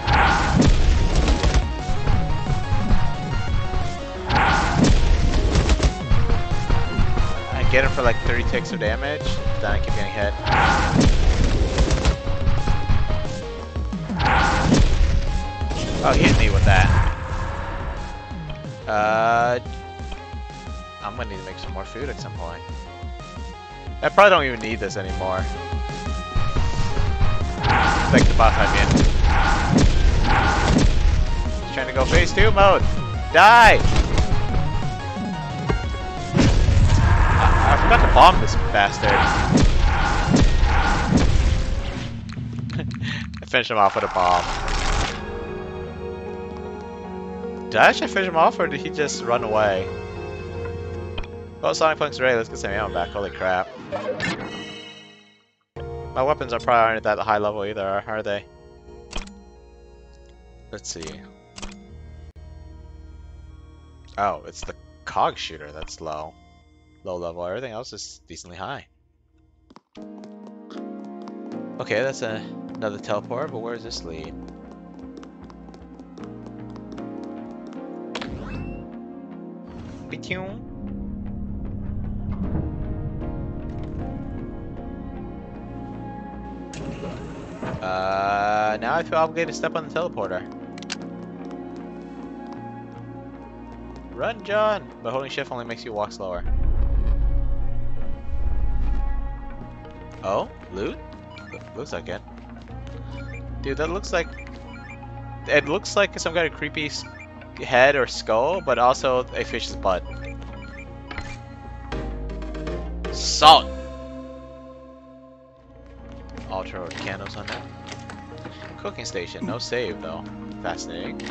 S1: I get him for like 30 ticks of damage, then I keep getting hit. Oh, he hit me with that. I'm gonna need to make some more food at some point. I probably don't even need this anymore. Like the boss I'm in. He's trying to go phase 2 mode. Die! I forgot to bomb this bastard. I finished him off with a bomb. Did I actually finish him off, or did he just run away? Well, Sonic Punk's ready. Let's get some ammo back. Holy crap. My weapons are probably aren't at that high level either, are they? Let's see. Oh, it's the cog shooter that's low. Low level. Everything else is decently high. Okay, that's another teleport, but where does this lead? Be-tune. Now I feel obligated to step on the teleporter. Run, John! But holding shift only makes you walk slower. Oh? Loot? Looks like it. Dude, that looks like... It looks like some kind of creepy head or skull, but also a fish's butt. Salt! Ultra candles on that. Cooking station, no save though. Fascinating.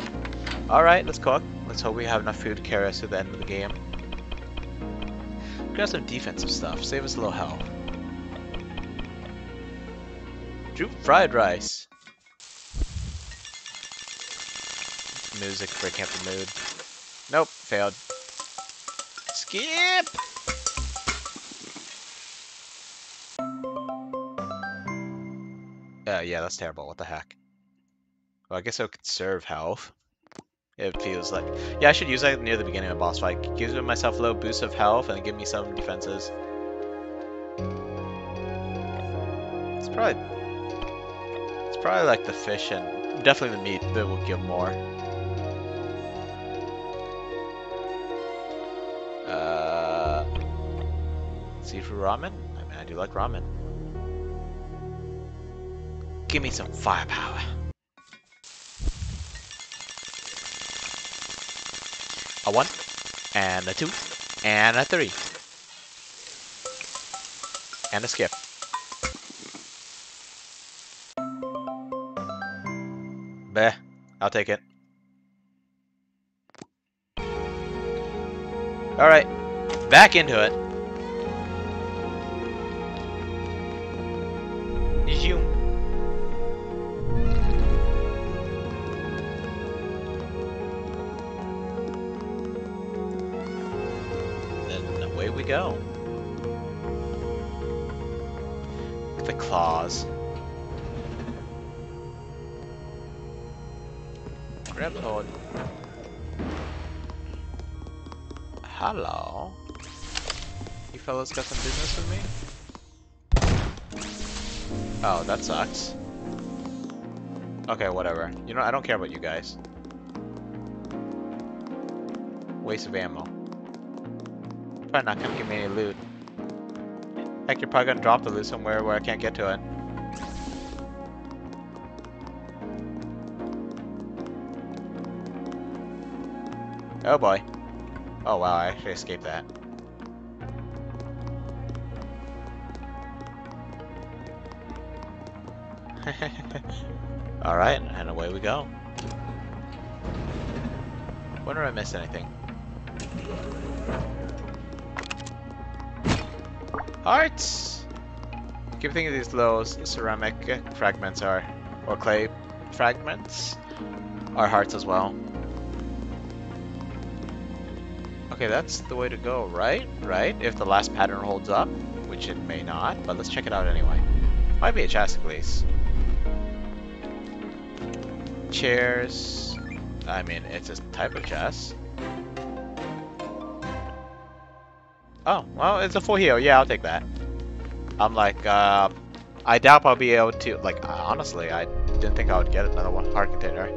S1: Alright, let's cook. Let's hope we have enough food to carry us to the end of the game. Grab some defensive stuff, save us a little health. Droop fried rice. Music breaking up the mood. Nope, failed. Skip! Yeah, that's terrible. What the heck? Well, I guess I could conserve health. It feels like... Yeah, I should use that near the beginning of a boss fight. Gives myself a little boost of health and give me some defenses. It's probably like the fish and definitely the meat that will give more. Seafood ramen? I mean, I do like ramen. Give me some firepower. A 1, and a 2, and a 3. And a skip. Bleh, I'll take it. Alright, back into it. Zoom. Then away we go. The claws. Grab the hold. Hello. You fellas got some business with me? Oh, that sucks. Okay, whatever. You know, I don't care about you guys. Waste of ammo. Probably not gonna give me any loot. Heck, you're probably gonna drop the loot somewhere where I can't get to it. Oh boy. Oh wow, I actually escaped that. Alright, and away we go. Wonder if I missed anything. Hearts! Keep thinking these little ceramic fragments are, or clay fragments, are hearts as well. Okay, that's the way to go, right? Right? If the last pattern holds up, which it may not, but let's check it out anyway. Might be a chest at least. Chairs. I mean, it's a type of chest. Oh, well, it's a full heal. Yeah, I'll take that. I'm like, I doubt I'll be able to, like, honestly, I didn't think I would get another one heart container.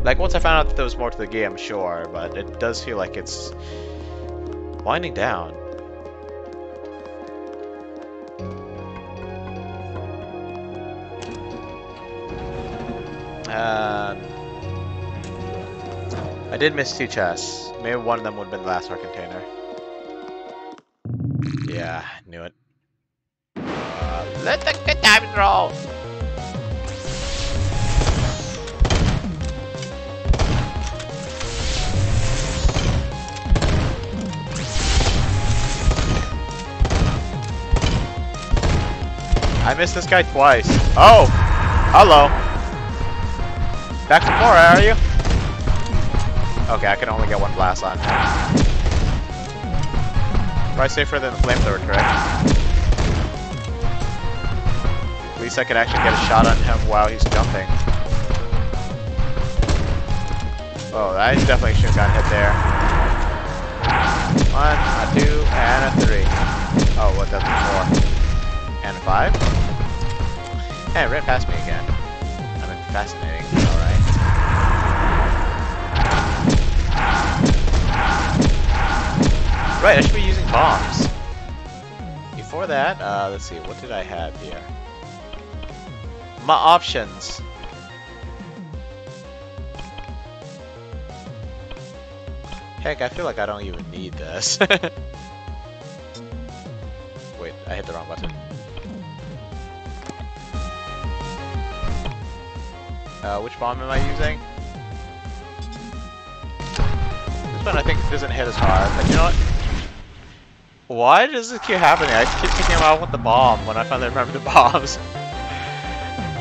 S1: Like, once I found out that there was more to the game, sure, but it does feel like it's winding down. I did miss 2 chests. Maybe one of them would have been the last heart container. Yeah, knew it. Let the good times roll! I missed this guy twice. Oh! Hello! Back to 4, are you? Okay, I can only get 1 blast on him. Probably safer than the flamethrower, correct? At least I can actually get a shot on him while he's jumping. Oh, I definitely should have gotten hit there. 1, a 2, and a 3. Oh, what, that's a 4. And a 5. Hey, it ran past me again. I mean, fascinating. Alright. Right, I should be using bombs. Before that, let's see, what did I have here? My options. Heck, I feel like I don't even need this. Wait, I hit the wrong button. Which bomb am I using? This one I think doesn't hit as hard, but you know what? Why does this keep happening? I keep picking him out with the bomb when I finally remember the bombs.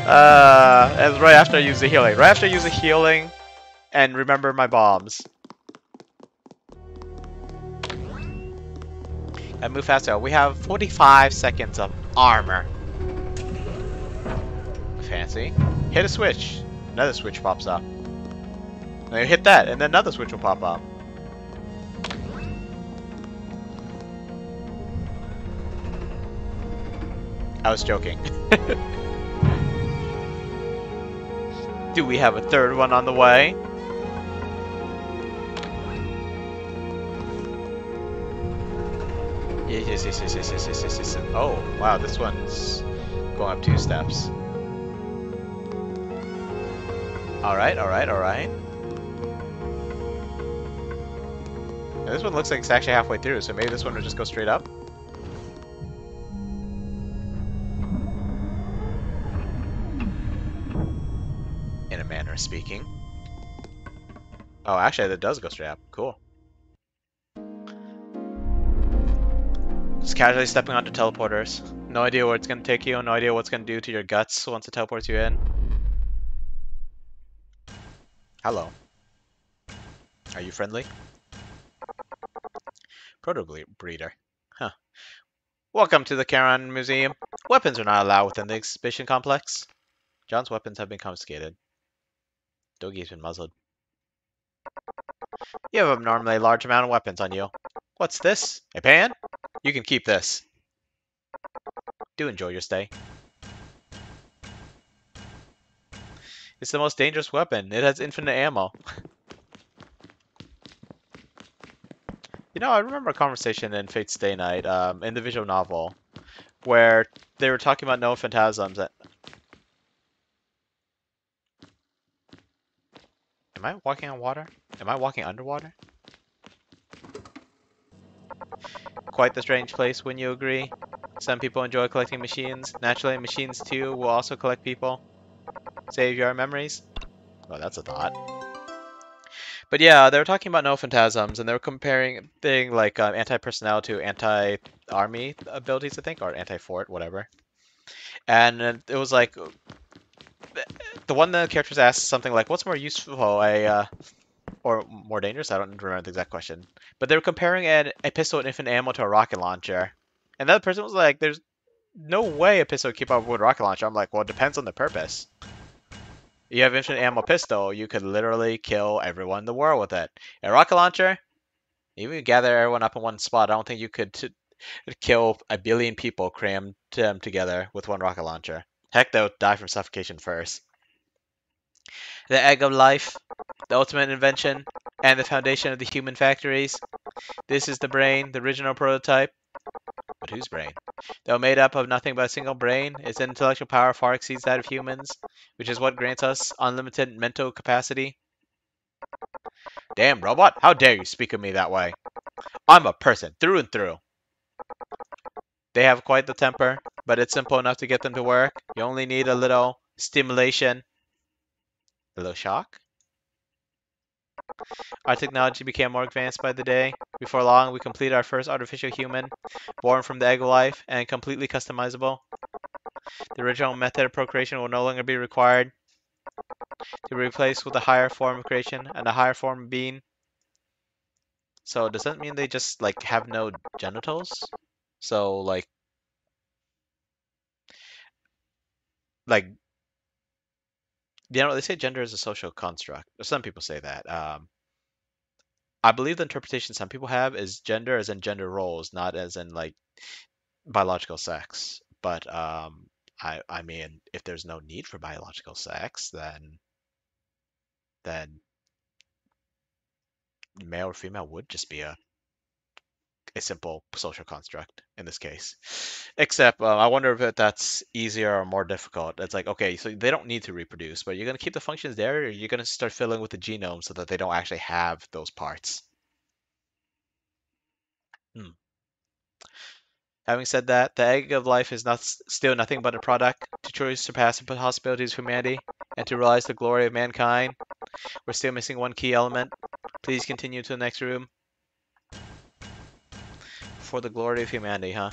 S1: And right after I use the healing. Right after I use the healing and remember my bombs. And move faster. We have 45 seconds of armor. Fancy. Hit a switch. Another switch pops up. Now you hit that, and then another switch will pop up. I was joking. Do we have a third one on the way? Yes. Oh, wow, this one's going up 2 steps. Alright. Now, this one looks like it's actually halfway through, so maybe this one will just go straight up. In a manner of speaking. Oh, actually, that does go straight up. Cool. Just casually stepping onto teleporters. No idea where it's going to take you, no idea what it's going to do to your guts once it teleports you in. Hello. Are you friendly? Proto-breeder. Huh. Welcome to the Charon Museum. Weapons are not allowed within the exhibition complex. John's weapons have been confiscated. Dogi's been muzzled. You have an abnormally large amount of weapons on you. What's this? A pan? You can keep this. Do enjoy your stay. It's the most dangerous weapon. It has infinite ammo. You know, I remember a conversation in Fate Stay Night, in the visual novel, where they were talking about Noah Phantasms. Am I walking on water? Am I walking underwater? Quite the strange place, wouldn't you agree? Some people enjoy collecting machines. Naturally, machines too will also collect people. Save your memories. Well, that's a thought. But yeah, they were talking about no phantasms, and they were comparing thing like anti-personnel to anti-army abilities, I think, or anti-fort, whatever. And it was like the one the characters asked something like, "What's more useful, or more dangerous?" I don't remember the exact question, but they were comparing a pistol and infinite ammo to a rocket launcher, and the other person was like, "There's no way a pistol would keep up with a rocket launcher." I'm like, "Well, it depends on the purpose. You have infinite ammo pistol, you could literally kill everyone in the world with it. A rocket launcher, even if you gather everyone up in one spot, I don't think you could kill a billion people crammed together with one rocket launcher. Heck, they'll die from suffocation first." The egg of life, the ultimate invention, and the foundation of the human factories. This is the brain, the original prototype. But whose brain? Though made up of nothing but a single brain, its intellectual power far exceeds that of humans, which is what grants us unlimited mental capacity. Damn, robot, how dare you speak of me that way? I'm a person, through and through. They have quite the temper, but it's simple enough to get them to work. You only need a little stimulation. A little shock? Our technology became more advanced by the day. Before long, we completed our first artificial human, born from the egg of life and completely customizable. The original method of procreation will no longer be required to be replaced with a higher form of creation and a higher form of being. So does that mean they just like have no genitals? So like they say gender is a social construct. Some people say that. I believe the interpretation some people have is gender as in gender roles, not as in like biological sex. But I mean, if there's no need for biological sex, then male or female would just be a simple social construct in this case. Except I wonder if that's easier or more difficult. It's like, okay, so they don't need to reproduce, but you're going to keep the functions there, or you're going to start filling with the genome so that they don't actually have those parts. Hmm. Having said that, the egg of life is not still nothing but a product. To truly surpass the possibilities of humanity and to realize the glory of mankind, we're still missing one key element. Please continue to the next room. For the glory of humanity, huh?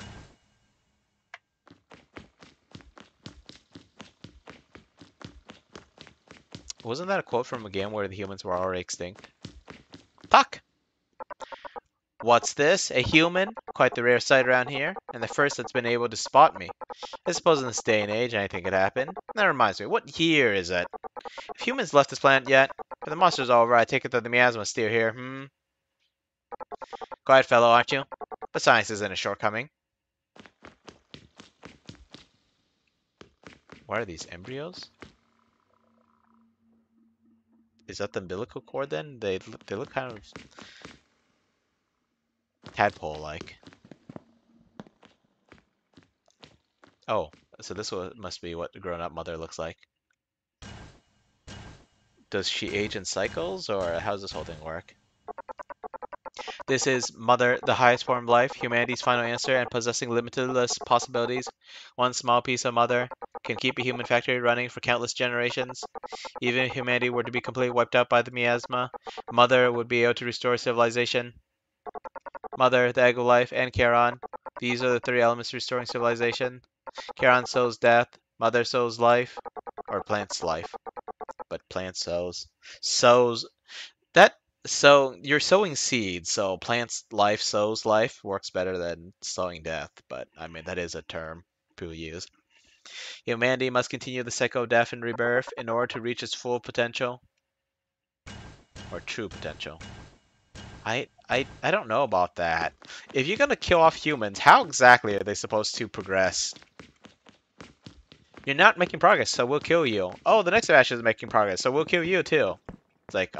S1: Wasn't that a quote from a game where the humans were already extinct? Talk! What's this? A human? Quite the rare sight around here, and the first that's been able to spot me. I suppose in this day and age anything could happen. That reminds me, what year is it? Have humans left this planet yet? If the monster's over, I take it that the miasma's still here, Quiet fellow, aren't you? But science isn't a shortcoming. What are these, embryos? Is that the umbilical cord then? They look kind of tadpole-like. Oh, so this must be what a grown-up mother looks like. Does she age in cycles, or how does this whole thing work? This is Mother, the highest form of life, humanity's final answer, and possessing limitless possibilities. One small piece of Mother can keep a human factory running for countless generations. Even if humanity were to be completely wiped out by the miasma, Mother would be able to restore civilization. Mother, the egg of life, and Charon. These are the three elements restoring civilization. Charon sows death, Mother sows life, or plants life, but plant sows that. So you're sowing seeds, so plants life sows life works better than sowing death, but I mean that is a term people use. Humanity must continue the cycle of death and rebirth in order to reach its full potential, or true potential. I don't know about that. If you're gonna kill off humans, how exactly are they supposed to progress? You're not making progress, so we'll kill you. Oh, the next batch is making progress, so we'll kill you too. It's like,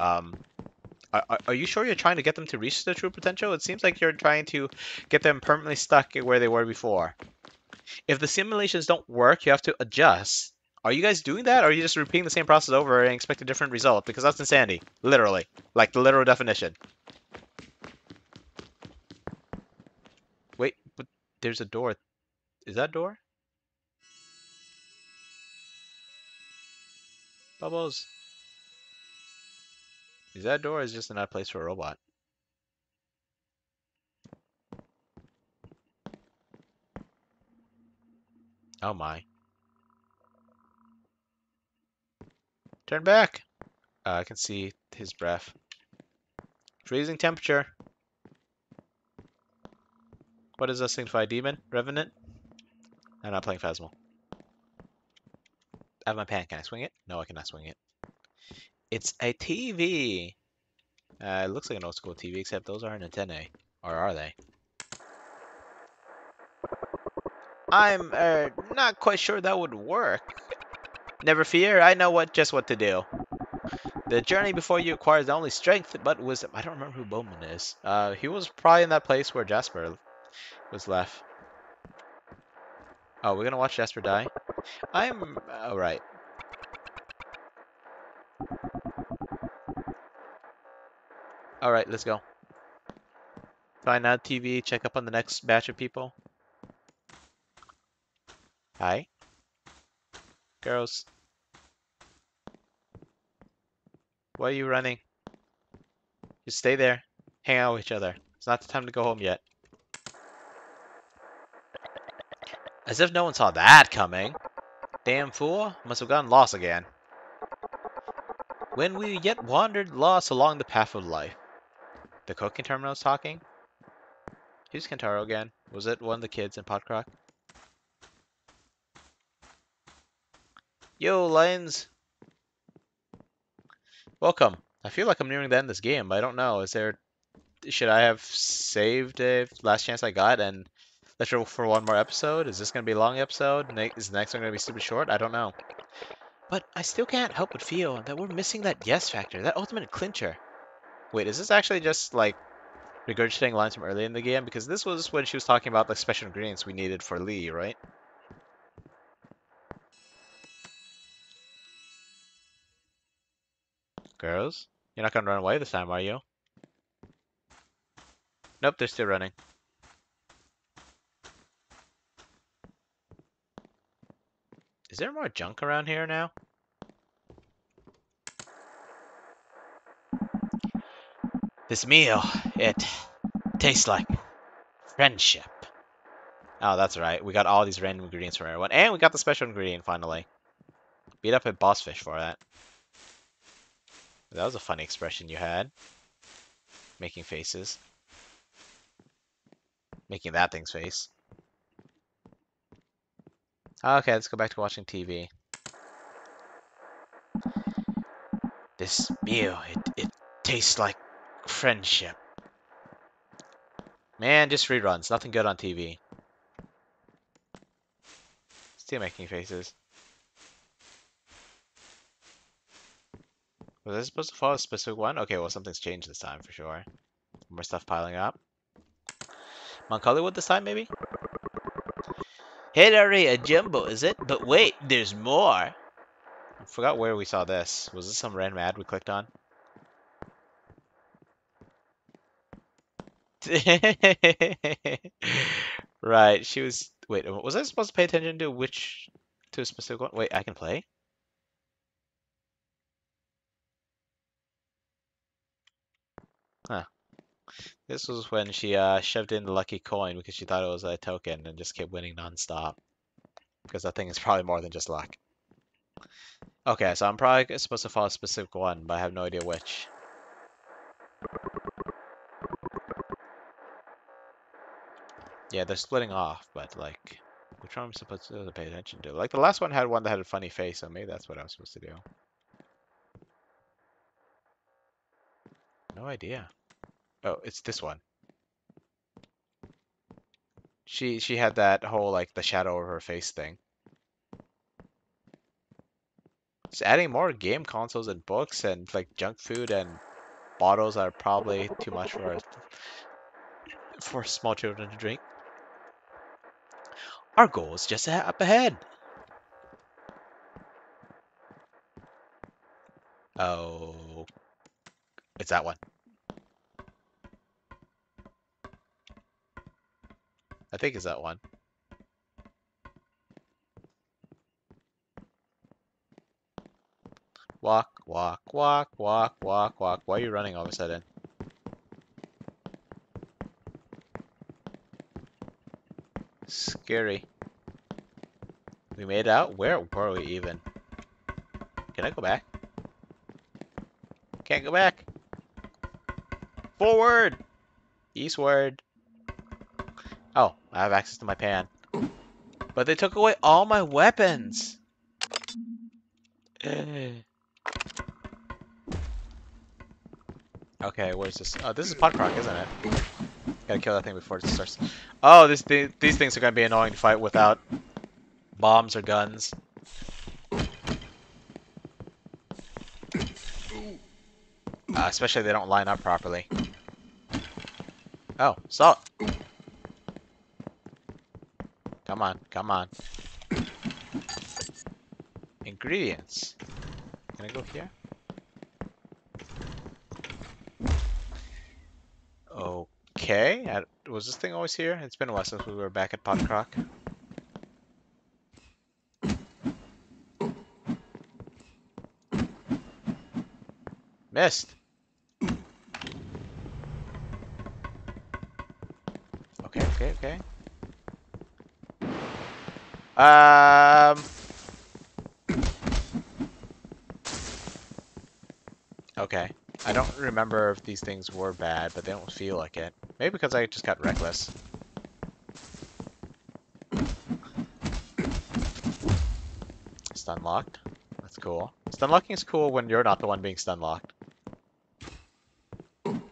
S1: are you sure you're trying to get them to reach their true potential? It seems like you're trying to get them permanently stuck where they were before. If the simulations don't work, you have to adjust. Are you guys doing that, or are you just repeating the same process over and expect a different result? Because that's insanity. Literally. Like the literal definition. Wait, but there's a door. Is that a door? Bubbles. Is that door is just another place for a robot? Oh my. Turn back! I can see his breath. Freezing temperature. What does that signify? Demon? Revenant? I'm not playing Phasmal. I have my pan. Can I swing it? No, I cannot swing it. It's a TV! It looks like an old school TV, except those aren't antennae. Or are they? I'm not quite sure that would work. Never fear, I know just what to do. The journey before you requires not only strength, but wisdom. I don't remember who Bowman is. He was probably in that place where Jasper was left. Oh, we're gonna watch Jasper die? I'm... Alright. Alright, let's go. Find out TV, check up on the next batch of people. Hi. Girls. Why are you running? Just stay there. Hang out with each other. It's not the time to go home yet. As if no one saw that coming. Damn fool. Must have gotten lost again. When we yet wandered lost along the path of life. The cooking terminal's talking? Who's Kentaro again? Was it one of the kids in Podcrock? Yo, Lions! Welcome. I feel like I'm nearing the end of this game, but I don't know. Should I have saved a last chance I got and left it for one more episode? Is this going to be a long episode? Is the next one going to be super short? I don't know. But I still can't help but feel that we're missing that yes factor, that ultimate clincher. Wait, is this actually just, like, regurgitating lines from earlier in the game? Because this was when she was talking about the special ingredients we needed for Lee, right? Girls? You're not going to run away this time, are you? Nope, they're still running. Is there more junk around here now? This meal, it tastes like friendship. Oh, that's right. We got all these random ingredients from everyone. And we got the special ingredient finally. Beat up a boss fish for that. That was a funny expression you had. Making faces. Making that thing's face. Okay, let's go back to watching TV. This meal, it tastes like friendship. Man, just reruns. Nothing good on TV. Still making faces. Was I supposed to follow a specific one? Okay, well, something's changed this time for sure. More stuff piling up. Monk Hollywood this time, maybe? Hey, already a jumbo, is it? But wait, there's more. I forgot where we saw this. Was this some random ad we clicked on? Right, she was... Wait, was I supposed to pay attention to a specific one? Wait, I can play? Huh. This was when she shoved in the lucky coin because she thought it was a token and just kept winning non-stop. Because that thing is probably more than just luck. Okay, so I'm probably supposed to follow a specific one, but I have no idea which. Yeah, they're splitting off, but like, which one am I supposed to pay attention to? Like, the last one had one that had a funny face, so maybe that's what I was supposed to do. No idea. Oh, it's this one. She had that whole, like, the shadow over her face thing. Just adding more game consoles and books and, like, junk food and bottles are probably too much for small children to drink. Our goal is just up ahead. Oh, it's that one. I think it's that one. Walk, walk, walk, walk, walk. Why are you running all of a sudden? Scary. We made out? Where were we even? Can I go back? Can't go back. Forward! Eastward. Oh, I have access to my pan. But they took away all my weapons! Okay, where's this? Oh, this is Podcrock, isn't it? Gotta kill that thing before it starts. Oh, these things are gonna be annoying to fight without bombs or guns. Especially if they don't line up properly. Oh, salt! Come on, come on. Ingredients. Can I go here? Okay. Was this thing always here? It's been a while since we were back at Podcrock. Missed. Okay, okay, okay. Okay. I don't remember if these things were bad, but they don't feel like it. Maybe because I just got reckless. Stun locked. That's cool. Stun locking is cool when you're not the one being stun locked. And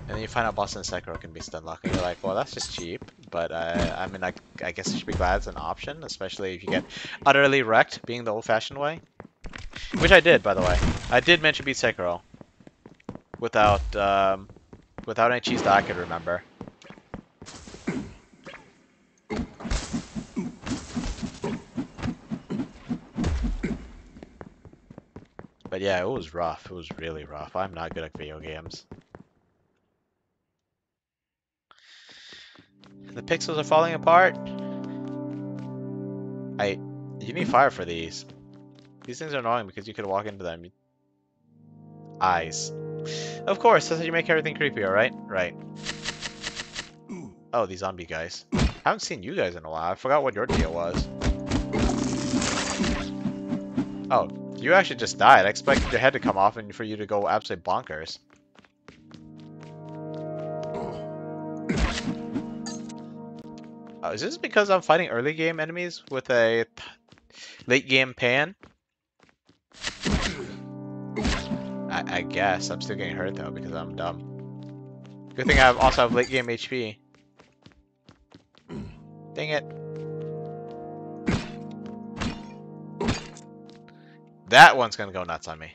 S1: then you find out Boston and Sekiro can be stun locked, and you're like, well, that's just cheap. But I mean, I guess you should be glad it's an option, especially if you get utterly wrecked, being the old-fashioned way. Which I did, by the way. I did mention beat Sekiro. Without any cheese that I could remember. But yeah, it was rough. It was really rough. I'm not good at video games. The pixels are falling apart. You need fire for these. These things are annoying because you could walk into them. Eyes. Of course, that's how you make everything creepier, right? Right. Oh, these zombie guys. I haven't seen you guys in a while. I forgot what your deal was. Oh, you actually just died. I expected your head to come off and for you to go absolutely bonkers. Oh, is this because I'm fighting early game enemies with a late game pan? I guess. I'm still getting hurt though because I'm dumb. Good thing I also have late game HP. Dang it. That one's gonna go nuts on me.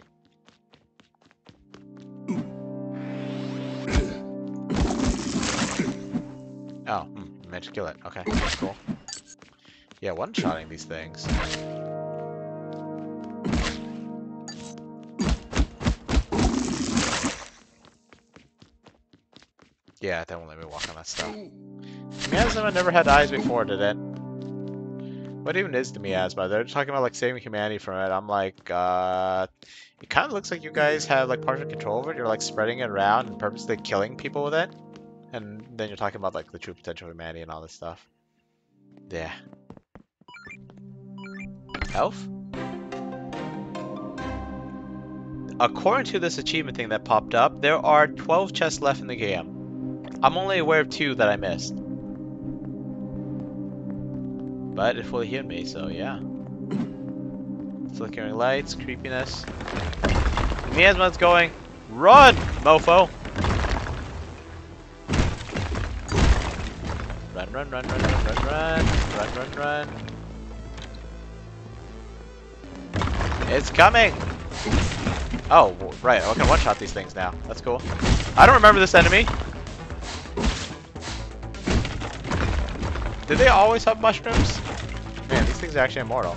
S1: Oh, managed to kill it. Okay, that's cool. Yeah, one-shotting these things. Yeah, that won't let me walk on that stuff. Miasma never had eyes before, did it? What even is the miasma? They're talking about like saving humanity from it. I'm like, it kind of looks like you guys have like partial control over it. You're like spreading it around and purposely killing people with it. And then you're talking about like the true potential of humanity and all this stuff. Yeah. Elf? According to this achievement thing that popped up, there are 12 chests left in the game. I'm only aware of 2 that I missed. But it fully healed me, so yeah. Flickering lights, creepiness. Miasma's going. Run, mofo! Run, run, run, run, run, run, run, run, run, run. It's coming! Oh, right, I can one-shot these things now. That's cool. I don't remember this enemy. Did they always have mushrooms? Man, these things are actually immortal.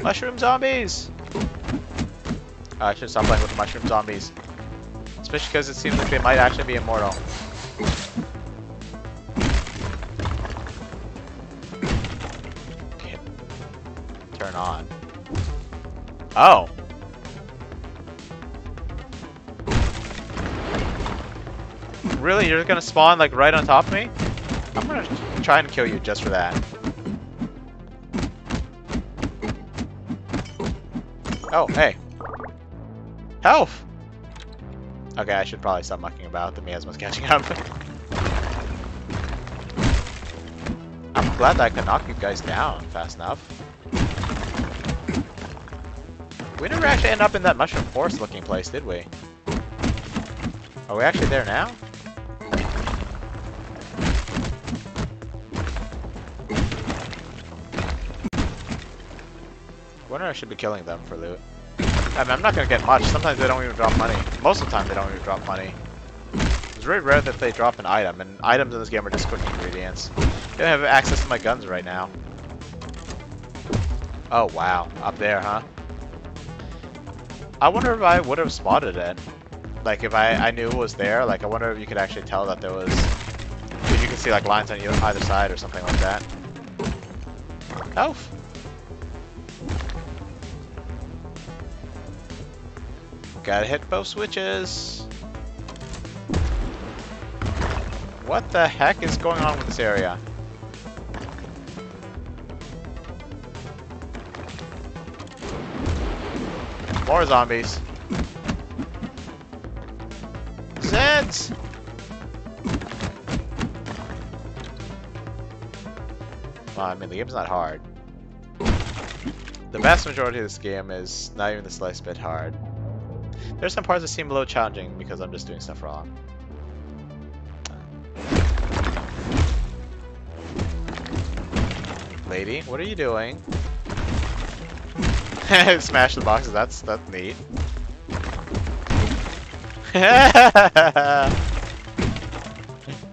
S1: Mushroom zombies! I should stop playing with the mushroom zombies. Especially because it seems like they might actually be immortal. turn on. Oh. Really? You're gonna spawn like right on top of me? I'm gonna try and kill you just for that. Oh, hey. Health! Okay, I should probably stop mucking about. The miasma's catching up. I'm glad that I could knock you guys down fast enough. We never actually end up in that mushroom forest looking place, did we? Are we actually there now? I wonder if I should be killing them for loot. I mean, I'm not gonna get much. Sometimes they don't even drop money. Most of the time they don't even drop money. It's very rare that they drop an item, and items in this game are just quick ingredients. I don't have access to my guns right now. Oh wow, up there, huh? I wonder if I would have spotted it. Like if I knew it was there, like I wonder if you could actually tell that there was... If you could see like lines on either side or something like that. Elf! Gotta hit both switches. What the heck is going on with this area? More zombies. Zeds! Well, I mean, the game's not hard. The vast majority of this game is not even the slightest bit hard. There's some parts that seem a little challenging because I'm just doing stuff wrong. Lady, what are you doing? Smash the boxes, that's neat.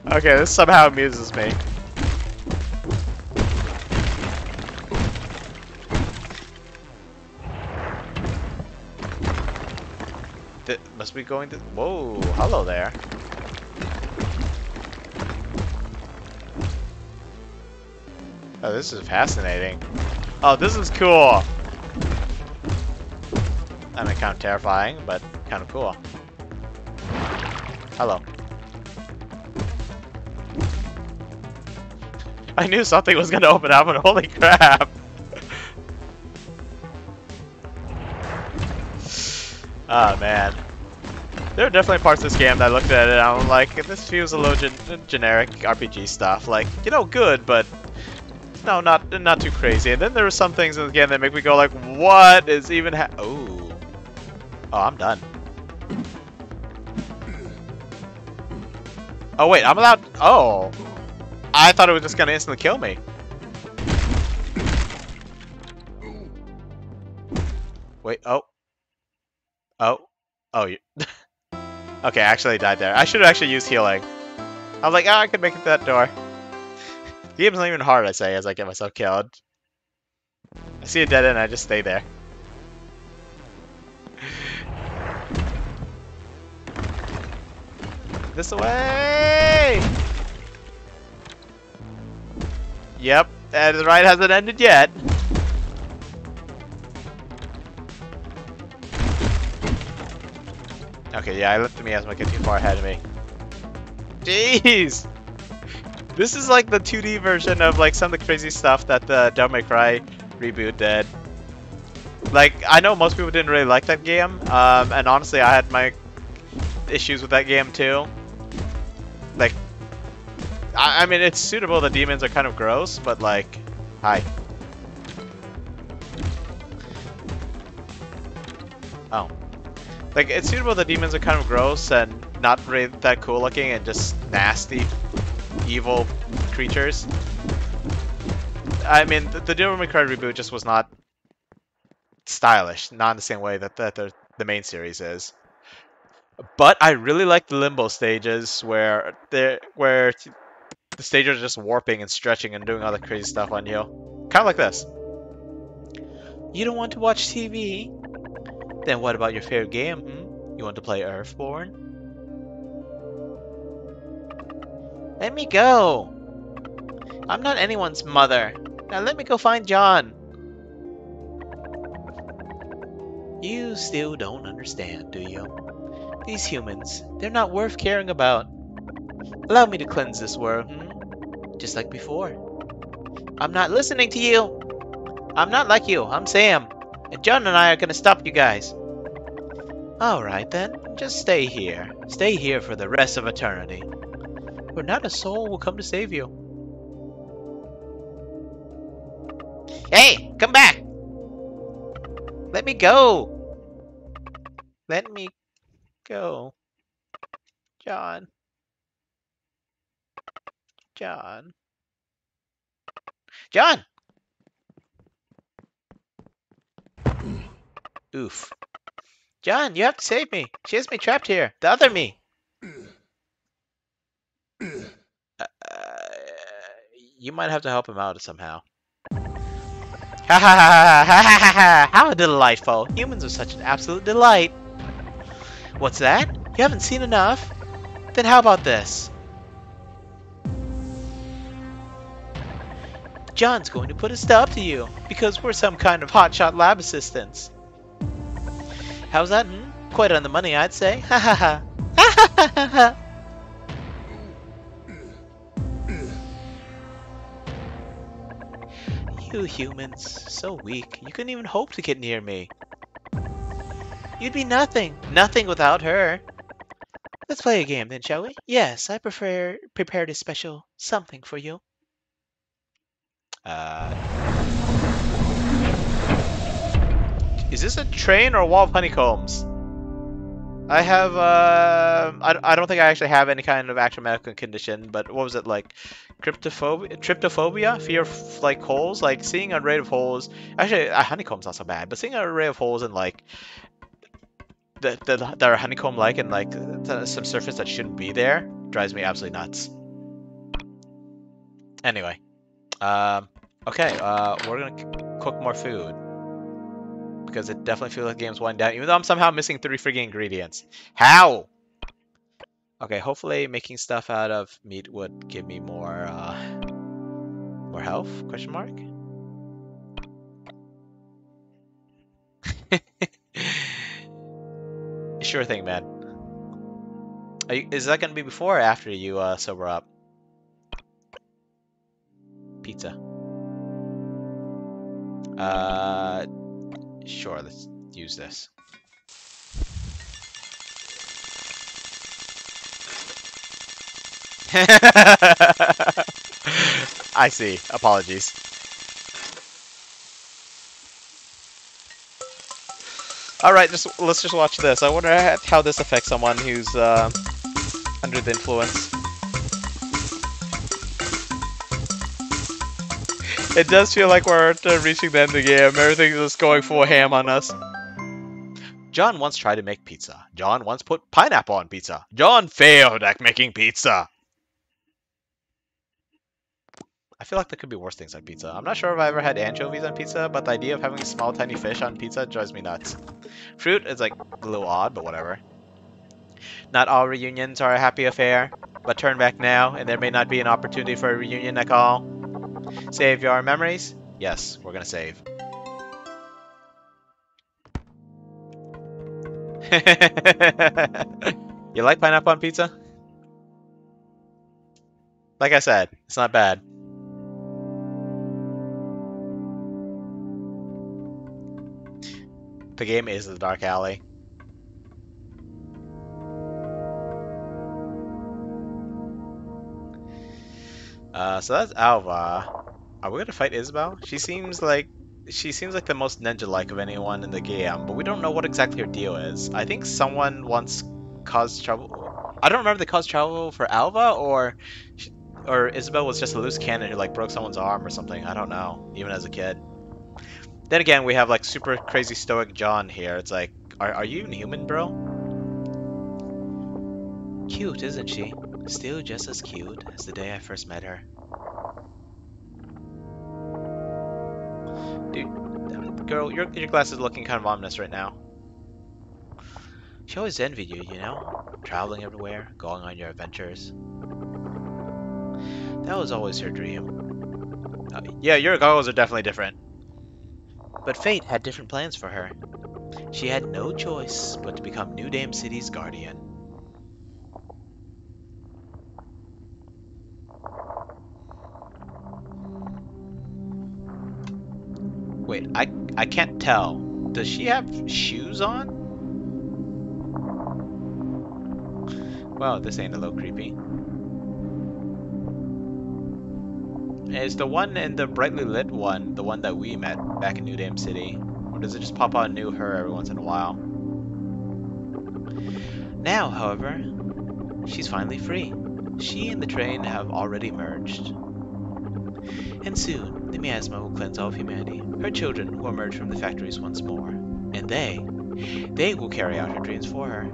S1: Okay, this somehow amuses me. Must be going to... Whoa, hello there. Oh, this is fascinating. Oh, this is cool. I mean, kind of terrifying, but kind of cool. Hello. I knew something was going to open up, and holy crap. Oh, man. There are definitely parts of this game that I looked at it and I'm like, this feels a little generic RPG stuff. Like, you know, good, but no, not too crazy. And then there are some things in the game that make me go like, what is even oh, I'm done. Oh wait, I'm allowed. Oh, I thought it was just gonna instantly kill me. Wait, oh, you. Okay, I actually died there. I should have actually used healing. I was like, oh, I could make it to that door. The game's not even hard, I say, as I get myself killed. I see a dead end, I just stay there. This way! Yep, and the ride hasn't ended yet. Okay, yeah, I let the miasma get too far ahead of me. Jeez! This is like the 2D version of like some of the crazy stuff that the Devil May Cry reboot did. Like, I know most people didn't really like that game, and honestly I had my issues with that game too. Like, I mean, it's suitable, the demons are kind of gross, but like, hi. Oh. Like, it's suitable the demons are kind of gross and not really that cool looking and just nasty, evil creatures. I mean, the Devil May Cry reboot just was not stylish, not in the same way that the main series is. But I really like the limbo stages where the stages are just warping and stretching and doing all the crazy stuff on you. Kind of like this. You don't want to watch TV? Then what about your favorite game, hmm? You want to play Earthborn? Let me go! I'm not anyone's mother. Now let me go find John. You still don't understand, do you? These humans, they're not worth caring about. Allow me to cleanse this world, just like before. I'm not listening to you! I'm not like you, I'm Sam. And John and I are gonna stop you guys. Alright then, just stay here. Stay here for the rest of eternity. Where not a soul will come to save you. Hey, come back! Let me go! Let me go. John. John. John! Oof. John, you have to save me. She has me trapped here. The other me. You might have to help him out somehow. Ha ha ha ha ha ha ha! How delightful! Humans are such an absolute delight. What's that? You haven't seen enough? Then how about this? John's going to put a stop to you because we're some kind of hotshot lab assistants. How's that? Quite on the money, I'd say. Ha ha ha! Ha ha ha ha! You humans, so weak. You couldn't even hope to get near me. You'd be nothing. Nothing without her. Let's play a game then, shall we? Yes, I prepared a special something for you. Is this a train or a wall of honeycombs? I have, I don't think I actually have any kind of actual medical condition, but what was it, like, tryptophobia? Fear of, like, holes? Like, seeing an array of holes, actually, a honeycomb's not so bad, but seeing an array of holes in, like, that are honeycomb-like and, like, some surface that shouldn't be there drives me absolutely nuts. Anyway, okay, we're gonna cook more food. Because it definitely feels like the game's winding down, even though I'm somehow missing 3 freaking ingredients. How? Okay, hopefully making stuff out of meat would give me more health? Question mark? Sure thing, man. Is that gonna be before or after you sober up? Pizza. Sure, let's use this. I see. Apologies. Alright, let's just watch this. I wonder how this affects someone who's under the influence. It does feel like we're reaching the end of the game. Everything's just going full ham on us. John once tried to make pizza. John once put pineapple on pizza. John failed at making pizza. I feel like there could be worse things on pizza. I'm not sure if I ever had anchovies on pizza, but the idea of having small, tiny fish on pizza drives me nuts. Fruit is like a little odd, but whatever. Not all reunions are a happy affair, but turn back now, and there may not be an opportunity for a reunion at all. Save your memories? Yes, we're gonna save. You like pineapple on pizza? Like I said, it's not bad. The game is the dark alley. So that's Alva. Are we gonna fight Isabel? She seems like the most ninja-like of anyone in the game, but we don't know what exactly her deal is. I think someone once caused trouble. I don't remember they caused trouble for Alva, or Isabel was just a loose cannon who like broke someone's arm or something. I don't know, even as a kid. Then again, we have like super crazy stoic John here. It's like, are you even human, bro? Cute, isn't she? Still just as cute as the day I first met her. Dude, girl, your glass is looking kind of ominous right now. She always envied you, you know? Traveling everywhere, going on your adventures. That was always her dream. Yeah, your goggles are definitely different. But fate had different plans for her. She had no choice but to become New Dame City's guardian. Wait, I can't tell. Does she have shoes on? Well, this ain't a little creepy. Is the one in the brightly lit one the one that we met back in New Dame City? Or does it just pop out a new her every once in a while? Now, however, she's finally free. She and the train have already merged. And soon, the miasma will cleanse all of humanity. Her children will emerge from the factories once more. And they will carry out her dreams for her.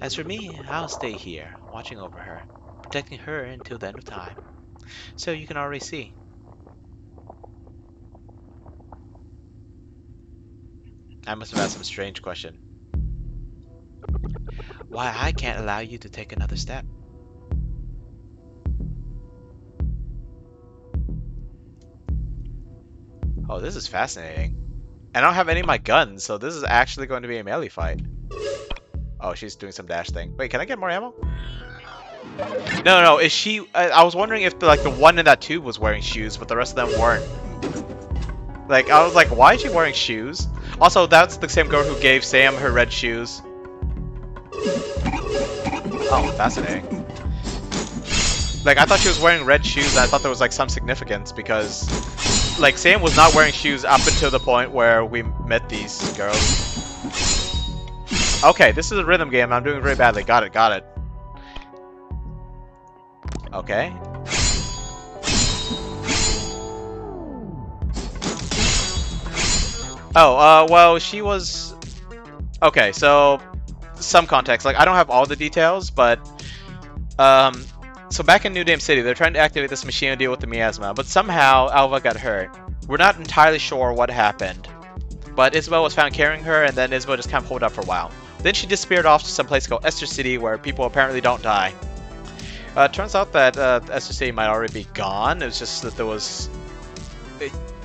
S1: As for me, I'll stay here, watching over her, protecting her until the end of time. So you can already see. I must have asked some strange question. Why I can't allow you to take another step. Oh, this is fascinating. I don't have any of my guns, so this is actually going to be a melee fight. Oh, she's doing some dash thing. Wait, can I get more ammo? No, is she... I was wondering if the one in that tube was wearing shoes, but the rest of them weren't. Like, I was like, why is she wearing shoes? Also, that's the same girl who gave Sam her red shoes. Oh, fascinating. Like, I thought she was wearing red shoes, and I thought there was, like, some significance, because... Like, Sam was not wearing shoes up until the point where we met these girls. Okay, this is a rhythm game. I'm doing very badly. Got it. Okay. Oh, well, she was... Okay, so... Some context. Like, I don't have all the details, but... So back in New Dame City, they're trying to activate this machine to deal with the miasma, but somehow Alva got hurt. We're not entirely sure what happened. But Isabel was found carrying her, and then Isabel just kind of pulled up for a while. Then she disappeared off to some place called Esther City, where people apparently don't die. It turns out that Esther City might already be gone. It was just that there was...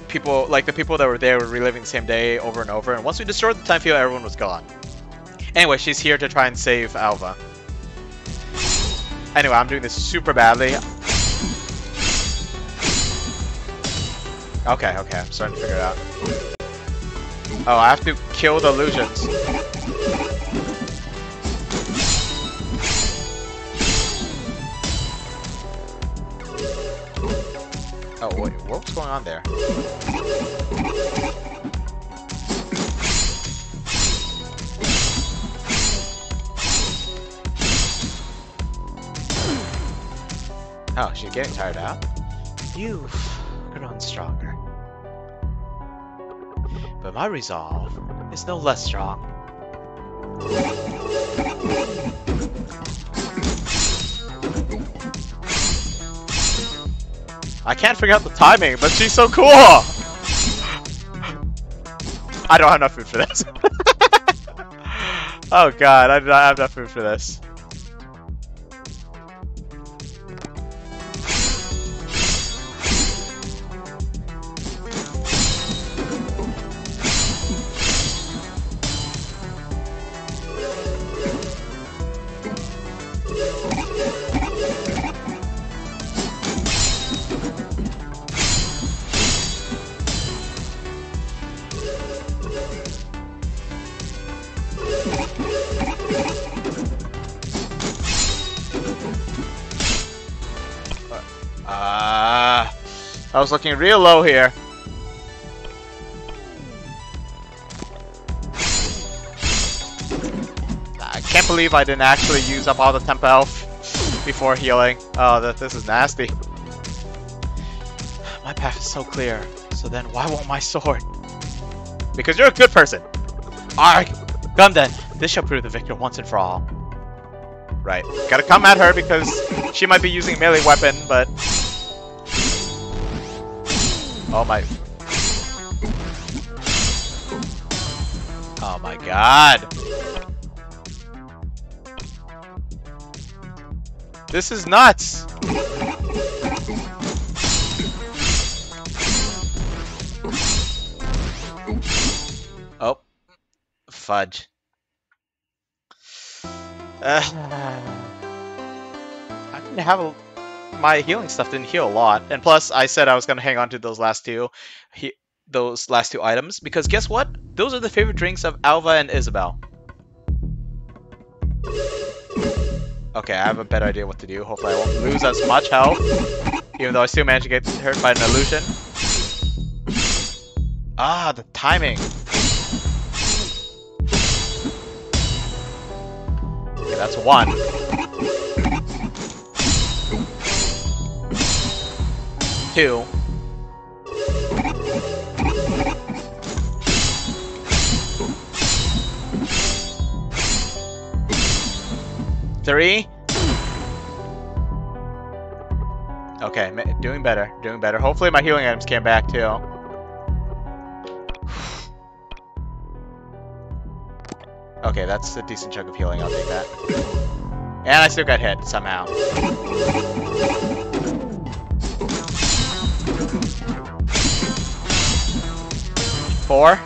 S1: people, like the people that were there were reliving the same day over and over, and once we destroyed the time field, everyone was gone. Anyway, she's here to try and save Alva. Anyway, I'm doing this super badly. Okay, I'm starting to figure it out. Oh, I have to kill the illusions. Oh, wait, what's going on there? Oh, she's getting tired out. You've grown stronger. But my resolve is no less strong. I can't figure out the timing, but she's so cool! I don't have enough food for this. Oh god, I do not have enough food for this. I was looking real low here. I can't believe I didn't actually use up all the temp health before healing. Oh, this is nasty. My path is so clear. So then why won't my sword? Because you're a good person. Alright, come then. This shall prove the victor once and for all. Right. Gotta come at her because she might be using a melee weapon, but... Oh my... Oh my god! This is nuts! fudge. I didn't have my healing stuff didn't heal a lot, and plus I said I was gonna hang on to those last two items because guess what? Those are the favorite drinks of Alva and Isabel. Okay, I have a better idea what to do. Hopefully I won't lose as much health, even though I still manage to get hurt by an illusion. Ah, the timing. Okay, that's one. Two. Three. Okay, doing better, doing better. Hopefully my healing items came back too. Okay, that's a decent chunk of healing, I'll take that. And I still got hit, somehow. Four.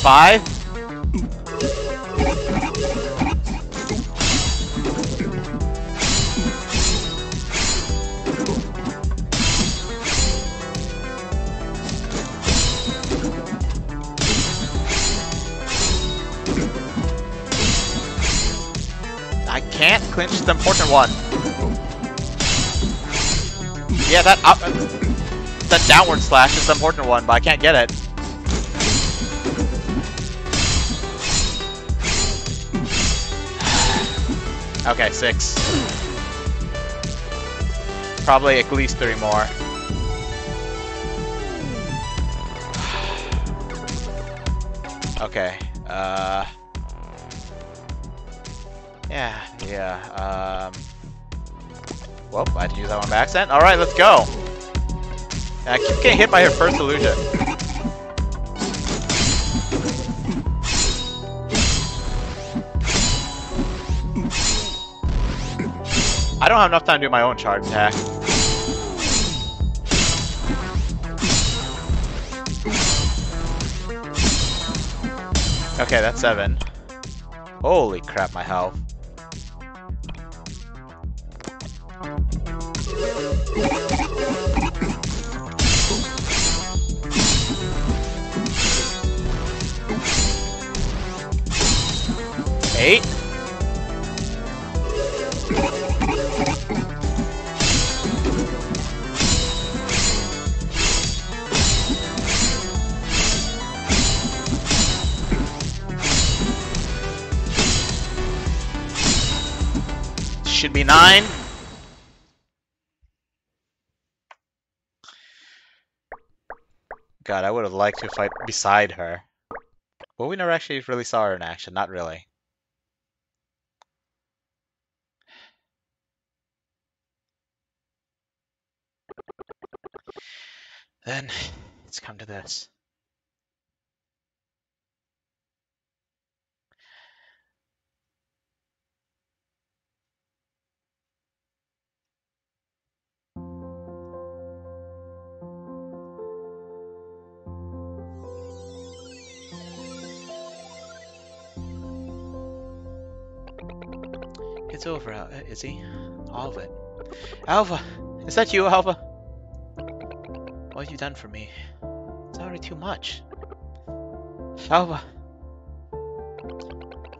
S1: Five. I can't clinch the important one. Yeah, that downward slash is the important one, but I can't get it. Okay, 6. Probably at least 3 more. Okay, yeah, well, I had to use that one by accident. Alright, let's go! I keep getting hit by her first illusion. I don't have enough time to do my own charge attack. Okay, that's 7. Holy crap, my health. Eight. Should be 9. God, I would have liked to fight beside her. Well, we never actually really saw her in action. Not really. Then, it's come to this. It's over, Izzy. All of it. Alva! Is that you, Alva? What have you done for me? It's already too much. Alva!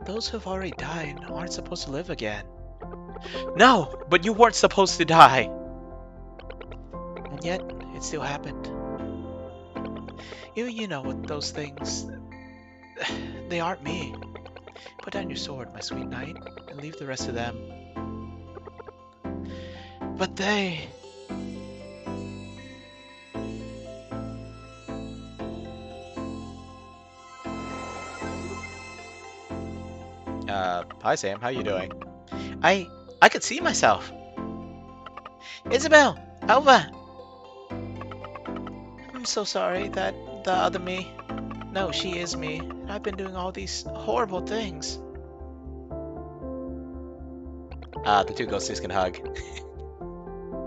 S1: Those who have already died aren't supposed to live again. No! But you weren't supposed to die! And yet, it still happened. You know what those things... They aren't me. Put down your sword, my sweet knight, and leave the rest to them. But they... Hi Sam, how you doing? I could see myself. Isabel! Alva! I'm so sorry that the other me... No, she is me. I've been doing all these horrible things. The two ghosties can hug.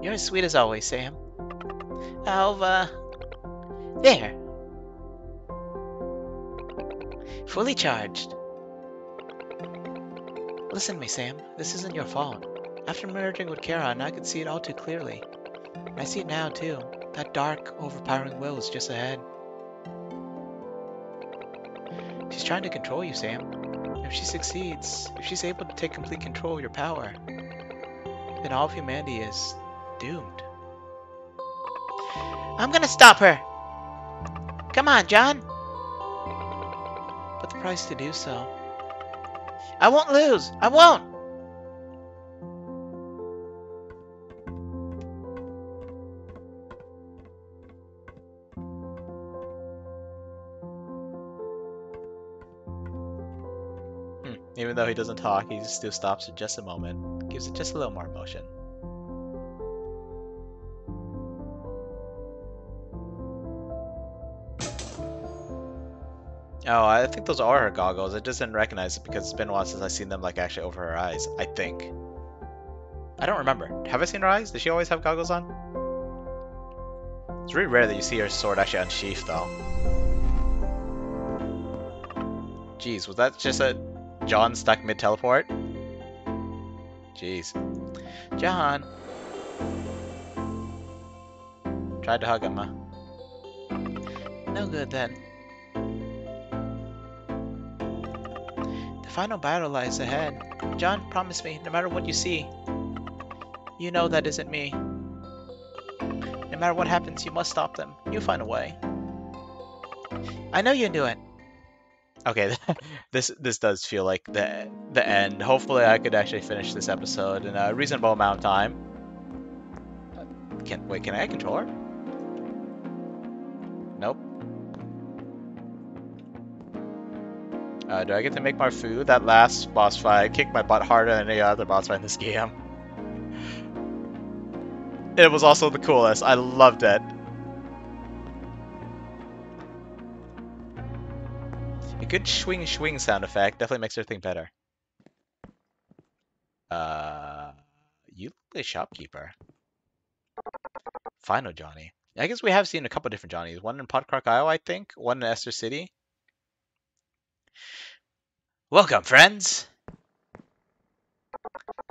S1: You're as sweet as always, Sam.
S2: Alva. There. Fully charged. Listen to me, Sam. This isn't your fault. After merging with Kara, I could see it all too clearly. And I see it now, too. That dark, overpowering will is just ahead. She's trying to control you, Sam. If she succeeds, if she's able to take complete control of your power, then all of humanity is doomed. I'm gonna stop her! Come on, John! But the price to do so. I won't lose! I won't!
S1: Even though he doesn't talk, he still stops for just a moment. Gives it just a little more emotion. Oh, I think those are her goggles. I just didn't recognize it because it's been a while since I've seen them like actually over her eyes. I think. I don't remember. Have I seen her eyes? Does she always have goggles on? It's really rare that you see her sword actually unsheathed though. Jeez, was that just a John stuck mid-teleport? Jeez. John! Tried to hug him, huh?
S2: No good then. The final battle lies ahead. John, promise me, no matter what you see, you know that isn't me. No matter what happens, you must stop them. You'll find a way. I know you do it.
S1: Okay, this does feel like the end. Hopefully I could actually finish this episode in a reasonable amount of time. Can I control her? Nope. Do I get to make more food? That last boss fight kicked my butt harder than any other boss fight in this game. It was also the coolest. I loved it. A good swing sound effect definitely makes everything better. You the shopkeeper. Final Johnny. I guess we have seen a couple different Johnnies. One in Podcrock, Iowa, I think. One in Esther City.
S2: Welcome, friends.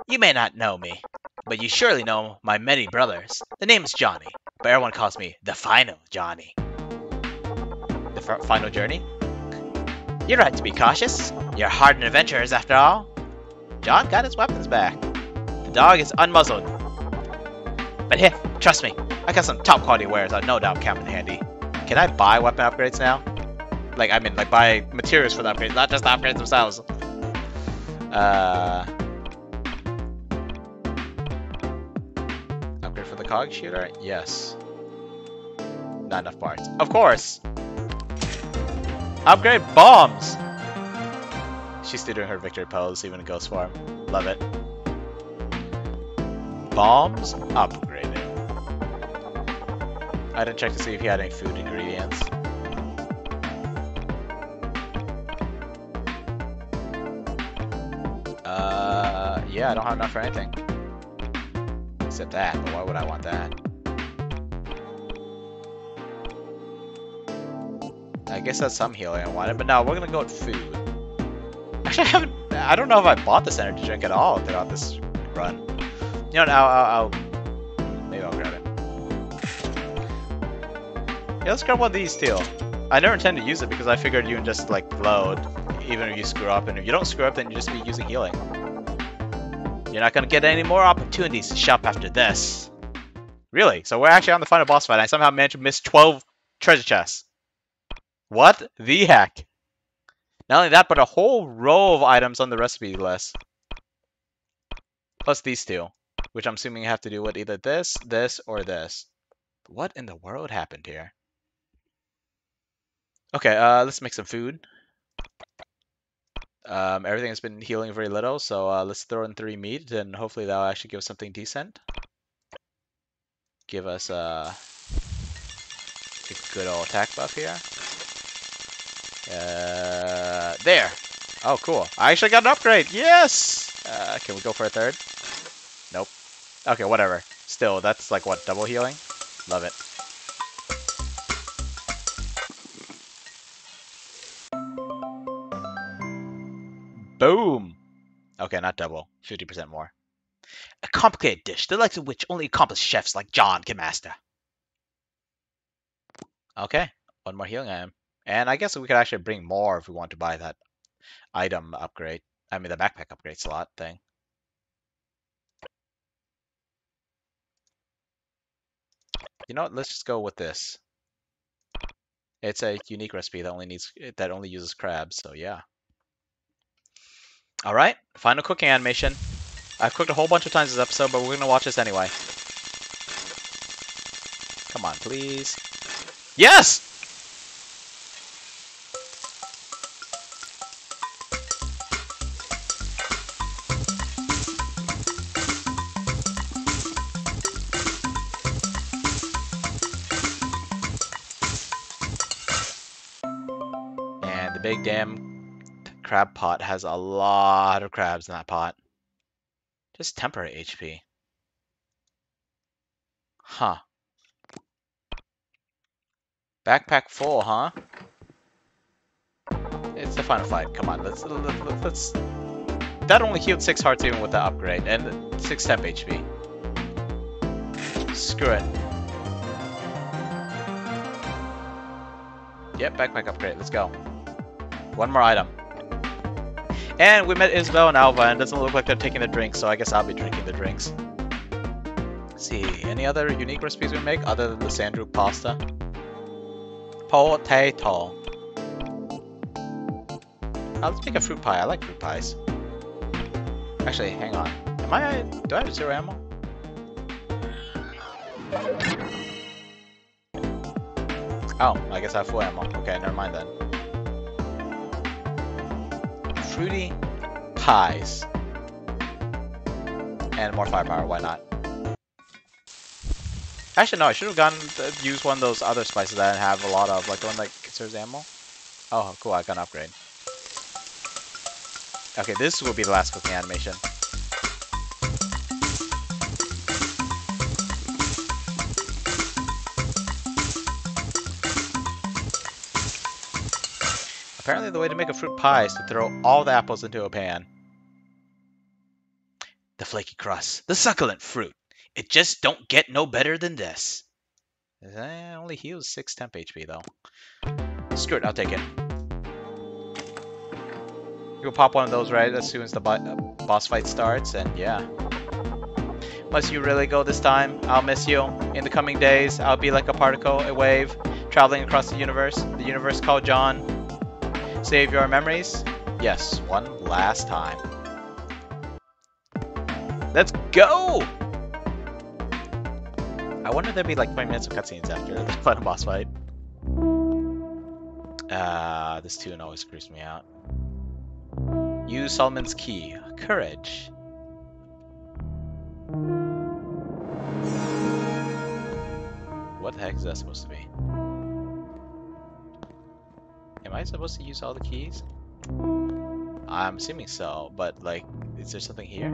S2: You may not know me, but you surely know my many brothers. The name is Johnny, but everyone calls me the Final Johnny.
S1: The final journey?
S2: You're right to be cautious. You're hardened adventurers, after all.
S1: John got his weapons back.
S2: The dog is unmuzzled. But here, trust me, I got some top quality wares I'll no doubt come in handy.
S1: Can I buy weapon upgrades now? Like, I mean, like, buy materials for the upgrades, not just the upgrades themselves. Upgrade for the cog shooter? Yes. Not enough parts. Of course! Upgrade bombs! She's still doing her victory pose, even in ghost form. Love it. Bombs upgraded. I didn't check to see if he had any food ingredients. Yeah, I don't have enough for anything. Except that, but why would I want that? I guess that's some healing I wanted, but no, we're gonna go with food. Actually, I don't know if I bought this energy drink at all throughout this run. You know, maybe I'll grab it. Yeah, let's grab one of these too. I never intend to use it because I figured you can just like load, even if you screw up, and if you don't screw up, then you just be using healing. You're not gonna get any more opportunities to shop after this. Really? So we're actually on the final boss fight. I somehow managed to miss 12 treasure chests. What the heck? Not only that, but a whole row of items on the recipe list. Plus these two, which I'm assuming have to do with either this, this, or this. What in the world happened here? Okay, let's make some food. Everything has been healing very little, so let's throw in 3 meat, and hopefully that'll actually give us something decent. Give us a good old attack buff here. There! Oh, cool. I actually got an upgrade! Yes! Can we go for a third? Nope. Okay, whatever. Still, that's like, what, double healing? Love it. Boom! Okay, not double. 50% more. A complicated dish, the likes of which only accomplished chefs like John can master. Okay, one more healing item. And I guess we could actually bring more if we want to buy that item upgrade. I mean, the backpack upgrade slot thing. You know what? Let's just go with this. It's a unique recipe that only uses crabs, so yeah. All right, final cooking animation. I've cooked a whole bunch of times this episode, but we're gonna watch this anyway. Come on, please. Yes! And the big damn crab pot has a lot of crabs in that pot. Just temporary HP. Huh. Backpack full, huh? It's the final fight. Come on, let's. That only healed 6 hearts even with the upgrade, and 6 temp HP. Screw it. Yep, backpack upgrade. Let's go. One more item. And we met Isabel and Alva, and it doesn't look like they're taking the drinks, so I guess I'll be drinking the drinks. Let's see, any other unique recipes we make other than the Sandroop pasta? Potato. Let's make a fruit pie. I like fruit pies. Actually, hang on. Do I have 0 ammo? Oh, I guess I have full ammo. Okay, never mind then. Fruity pies. And more firepower, why not? Actually, no, I should have used one of those other spices that I have a lot of, like the one that conserves ammo. Oh, cool, I got an upgrade. Okay, this will be the last cooking animation. Apparently the way to make a fruit pie is to throw all the apples into a pan. The flaky crust, the succulent fruit. It just don't get no better than this. It only heals 6 temp HP though. Screw it, I'll take it. You'll pop one of those right as soon as the boss fight starts, and yeah. Must you really go this time? I'll miss you. In the coming days, I'll be like a particle, a wave, traveling across the universe called John. Save your memories? Yes, one last time. Let's go! I wonder if there'd be like 20 minutes of cutscenes after the final boss fight. This tune always creeps me out. Use Solomon's Key. Courage. What the heck is that supposed to be? Am I supposed to use all the keys? I'm assuming so, but like, is there something here?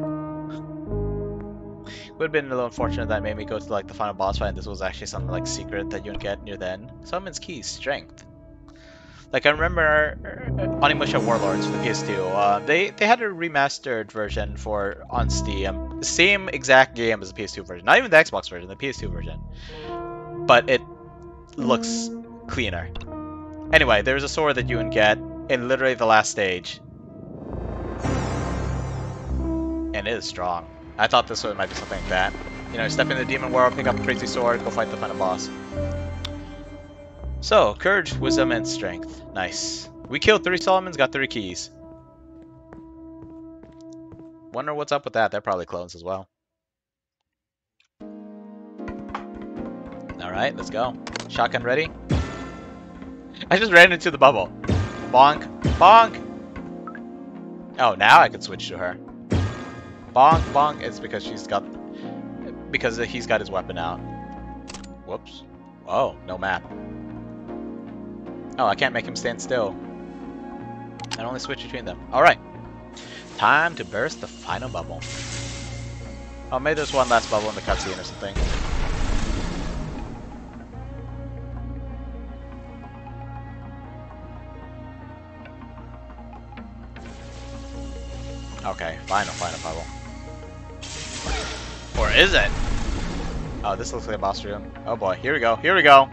S1: Would have been a little unfortunate that made me go to like the final boss fight and this was actually something like secret that you would get near the end. Solomon's Key, Strength. Like I remember Onimusha Warlords for the PS2. They had a remastered version on Steam. The same exact game as the PS2 version. Not even the Xbox version, the PS2 version. But it looks cleaner. Anyway, there's a sword that you can get in literally the last stage. And it is strong. I thought this one might be something like that. You know, step in the demon world, pick up a crazy sword, go fight the final boss. So, courage, wisdom, and strength. Nice. We killed 3 Solomons, got 3 keys. Wonder what's up with that. They're probably clones as well. Alright, let's go. Shotgun ready? I just ran into the bubble. Bonk. Bonk! Oh, now I can switch to her. Bonk, bonk. It's because he's got his weapon out. Whoops. Whoa, no map. Oh, I can't make him stand still. I can only switch between them. Alright. Time to burst the final bubble. Oh, maybe there's one last bubble in the cutscene or something. Okay, final puzzle. Or is it? Oh, this looks like a boss room. Oh boy, here we go, here we go!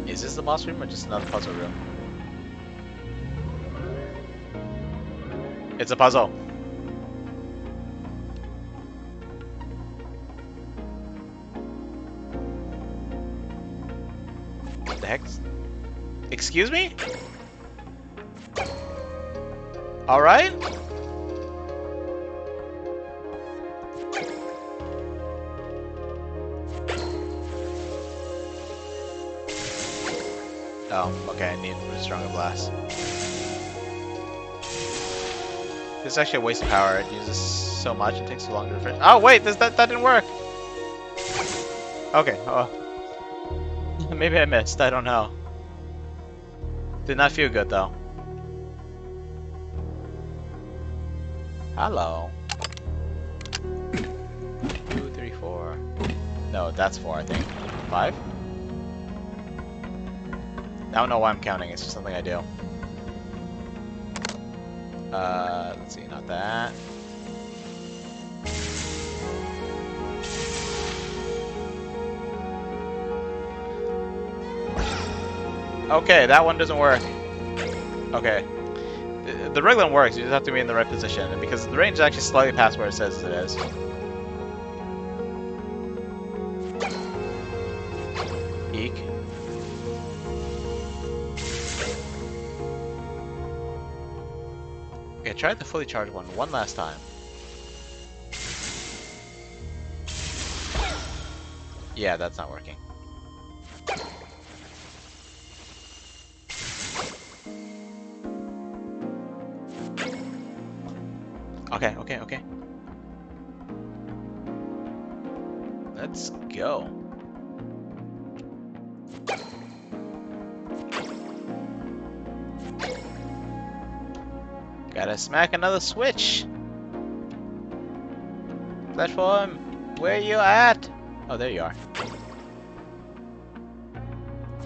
S1: Is this the boss room or just another puzzle room? It's a puzzle. What the heck? Excuse me? Alright? Oh, okay, I need a stronger blast. This is actually a waste of power. It uses so much and takes so long to refresh. Oh wait, that didn't work! Okay, oh. Maybe I missed, I don't know. Did not feel good though. Hello. 2, 3, 4. No, that's 4, I think. 5? I don't know why I'm counting, it's just something I do. Let's see, not that. Okay, that one doesn't work. Okay. The regular one works, you just have to be in the right position, and because the range is actually slightly past where it says it is. Eek. Okay, try the fully charged one last time. Yeah, that's not working. Okay. Let's go. Gotta smack another switch. Platform, where you at? Oh, there you are.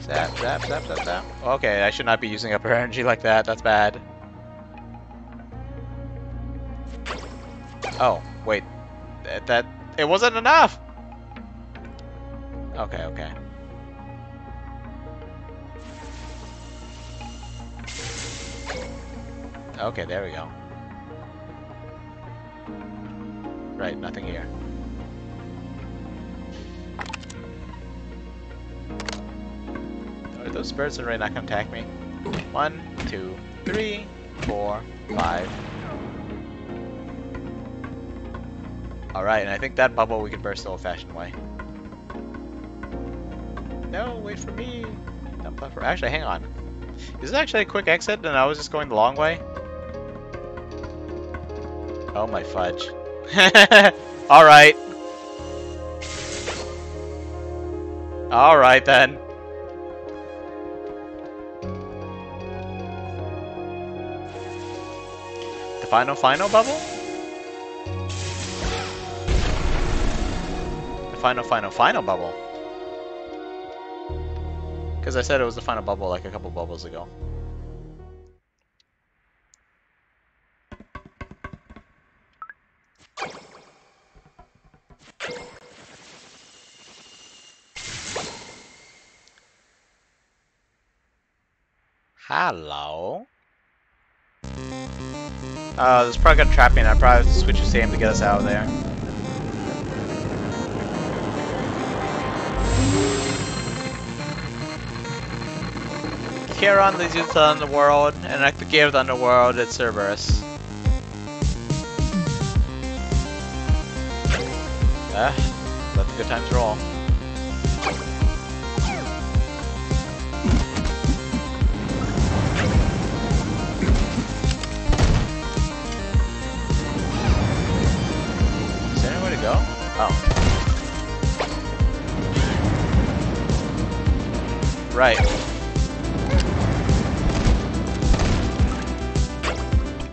S1: Zap, zap, zap, zap, zap. Okay, I should not be using up her energy like that. That's bad. Oh, wait. That it wasn't enough. Okay. Okay, there we go. Right, nothing here. Are those birds that are not gonna attack me? 1, 2, 3, 4, 5. Alright, and I think that bubble we can burst the old-fashioned way. No, wait for me! Dumb platform. Actually, hang on. Is this actually a quick exit and I was just going the long way? Oh my fudge. Alright. Alright then. The final bubble? The final bubble. Because I said it was the final bubble like a couple bubbles ago. Hello? This is probably gonna trap me and I probably have to switch to aim to get us out of there. Kieran leads you to the underworld, and at the gate of the underworld, it's Cerberus. Let the good times roll. Is there anywhere to go? Oh. Right.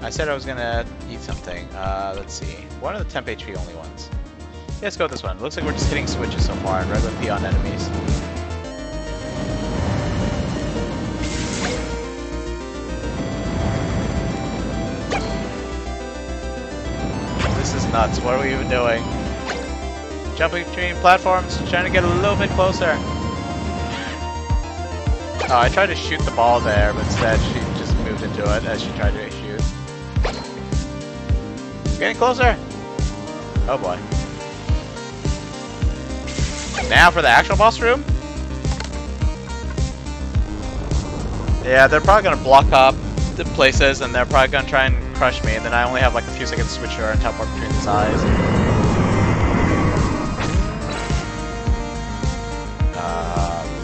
S1: I said I was gonna eat something. Let's see. One of the temp HP only ones. let's go with this one. Looks like we're just hitting switches so far and regular P on enemies. This is nuts. What are we even doing? Jumping between platforms, trying to get a little bit closer. Oh, I tried to shoot the ball there, but instead she just moved into it as she tried to shoot. Getting closer! Oh boy. Now for the actual boss room? Yeah, they're probably gonna block up the places and they're probably gonna try and crush me, and then I only have like a few seconds to switch over and teleport between the sides.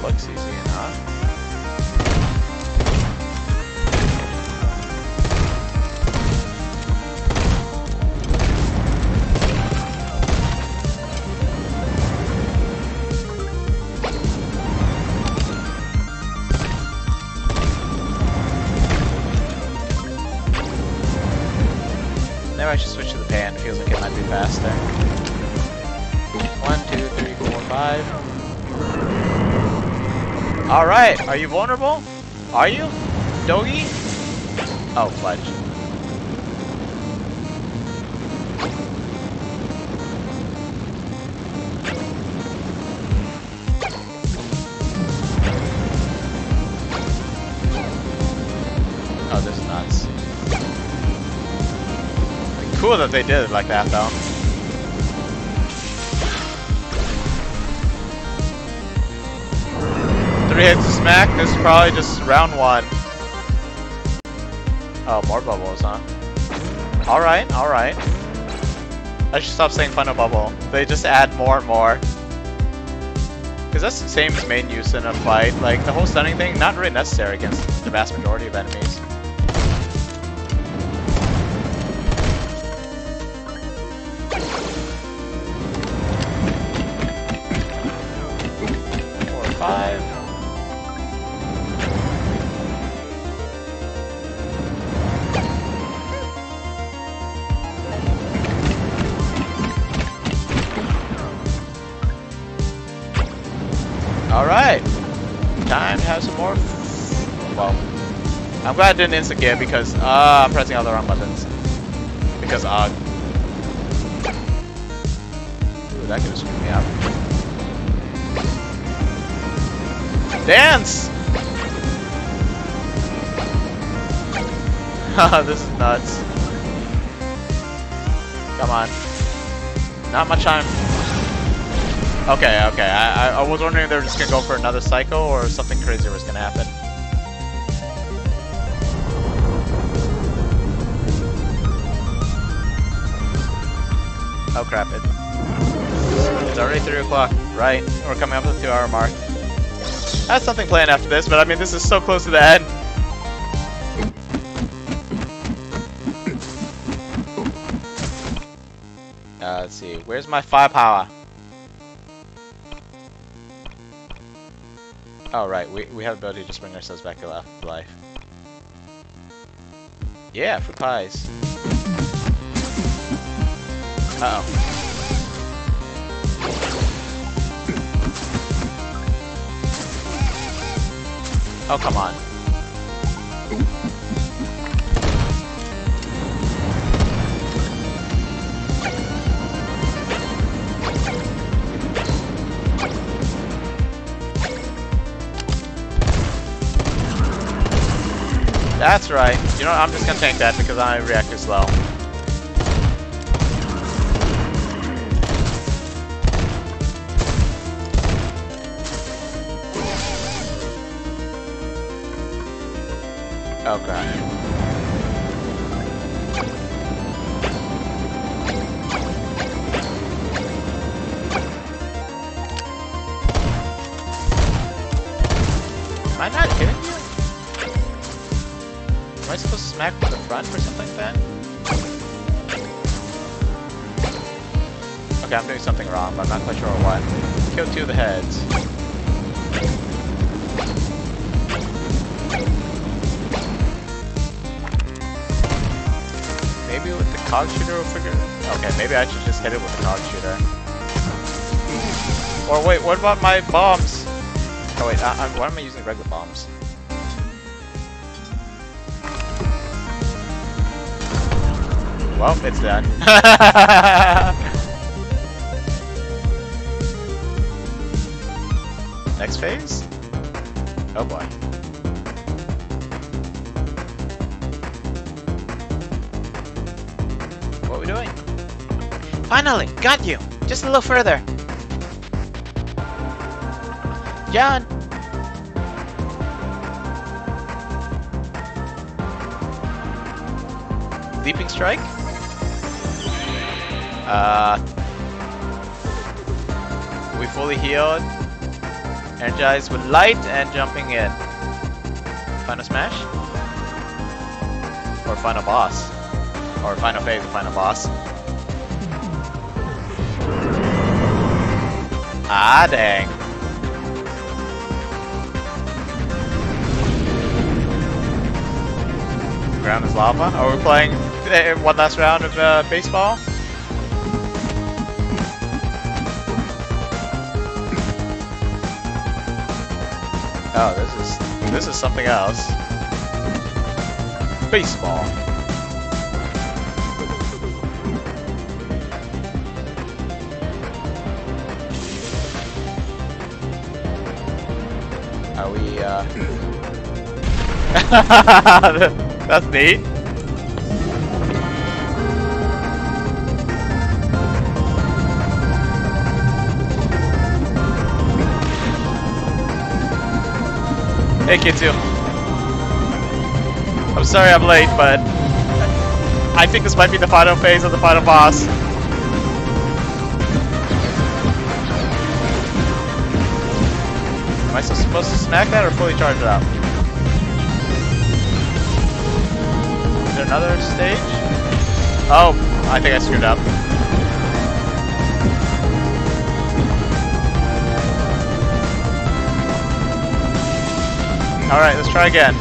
S1: Looks easy enough. Maybe I should switch to the pan. It feels like it might be faster. 1, 2, 3, 4, 5. Alright, are you vulnerable? Are you? Doggy? Oh, fudge. Oh, this is nuts. Cool that they did it like that, though. Three hits to smack. This is probably just round 1. Oh, more bubbles, huh? Alright, alright. I should stop saying final bubble. They just add more and more. Because that's the same as main use in a fight. Like, the whole stunning thing, not really necessary against the vast majority of enemies. Alright, time to have some more. Well, I'm glad I didn't instant get because I'm pressing all the wrong buttons. Because Ooh, that could have screwed me up. Dance! Haha, this is nuts. Come on. Not much time. Okay, okay. I was wondering if they were just gonna go for another cycle or something crazy was gonna happen. Oh crap, it's already 3 o'clock. Right, we're coming up to the 2-hour mark. I have something planned after this, but I mean, this is so close to the end. Let's see, where's my firepower? Oh right, we have the ability to just bring ourselves back to life. Yeah, fruit pies. Uh-oh. Oh, come on. That's right. You know what? I'm just gonna tank that because I react too slow. Oh crap. Am I not hitting you? Am I supposed to smack from the front or something like that? Okay, I'm doing something wrong, but I'm not quite sure what. Kill 2 of the heads. Maybe with the cog shooter we'll figure it out. Okay, maybe I should just hit it with the cog shooter. Or wait, what about my bombs? Oh wait, why am I using regular bombs? Well, it's dead. Next phase? Oh boy. What are we doing?
S2: Finally, got you. Just a little further. John.
S1: Leaping strike? We fully healed. Energized with light and jumping in. Final smash? Or final boss? Or final phase of final boss? Ah, dang. Ground is lava. Are we playing one last round of baseball? Oh, this is something else. Baseball. Are we That's neat. Hey Kitsu. I'm sorry I'm late, but I think this might be the final phase of the final boss. Am I supposed to smack that or fully charge it up? Is there another stage? Oh, I think I screwed up. Alright, let's try again.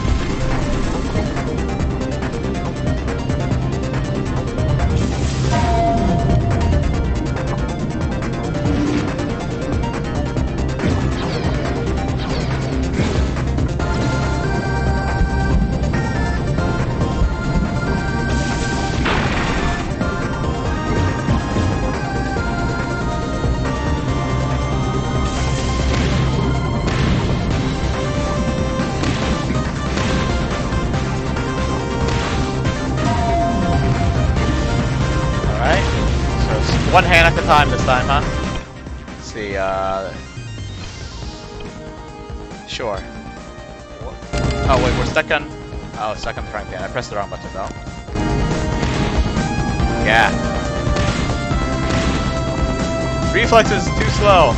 S1: One hand at a time this time, huh? Let's see, sure. Oh wait, we're stuck on... Oh, stuck on the frying pan. I pressed the wrong button though. Yeah. Reflexes too slow.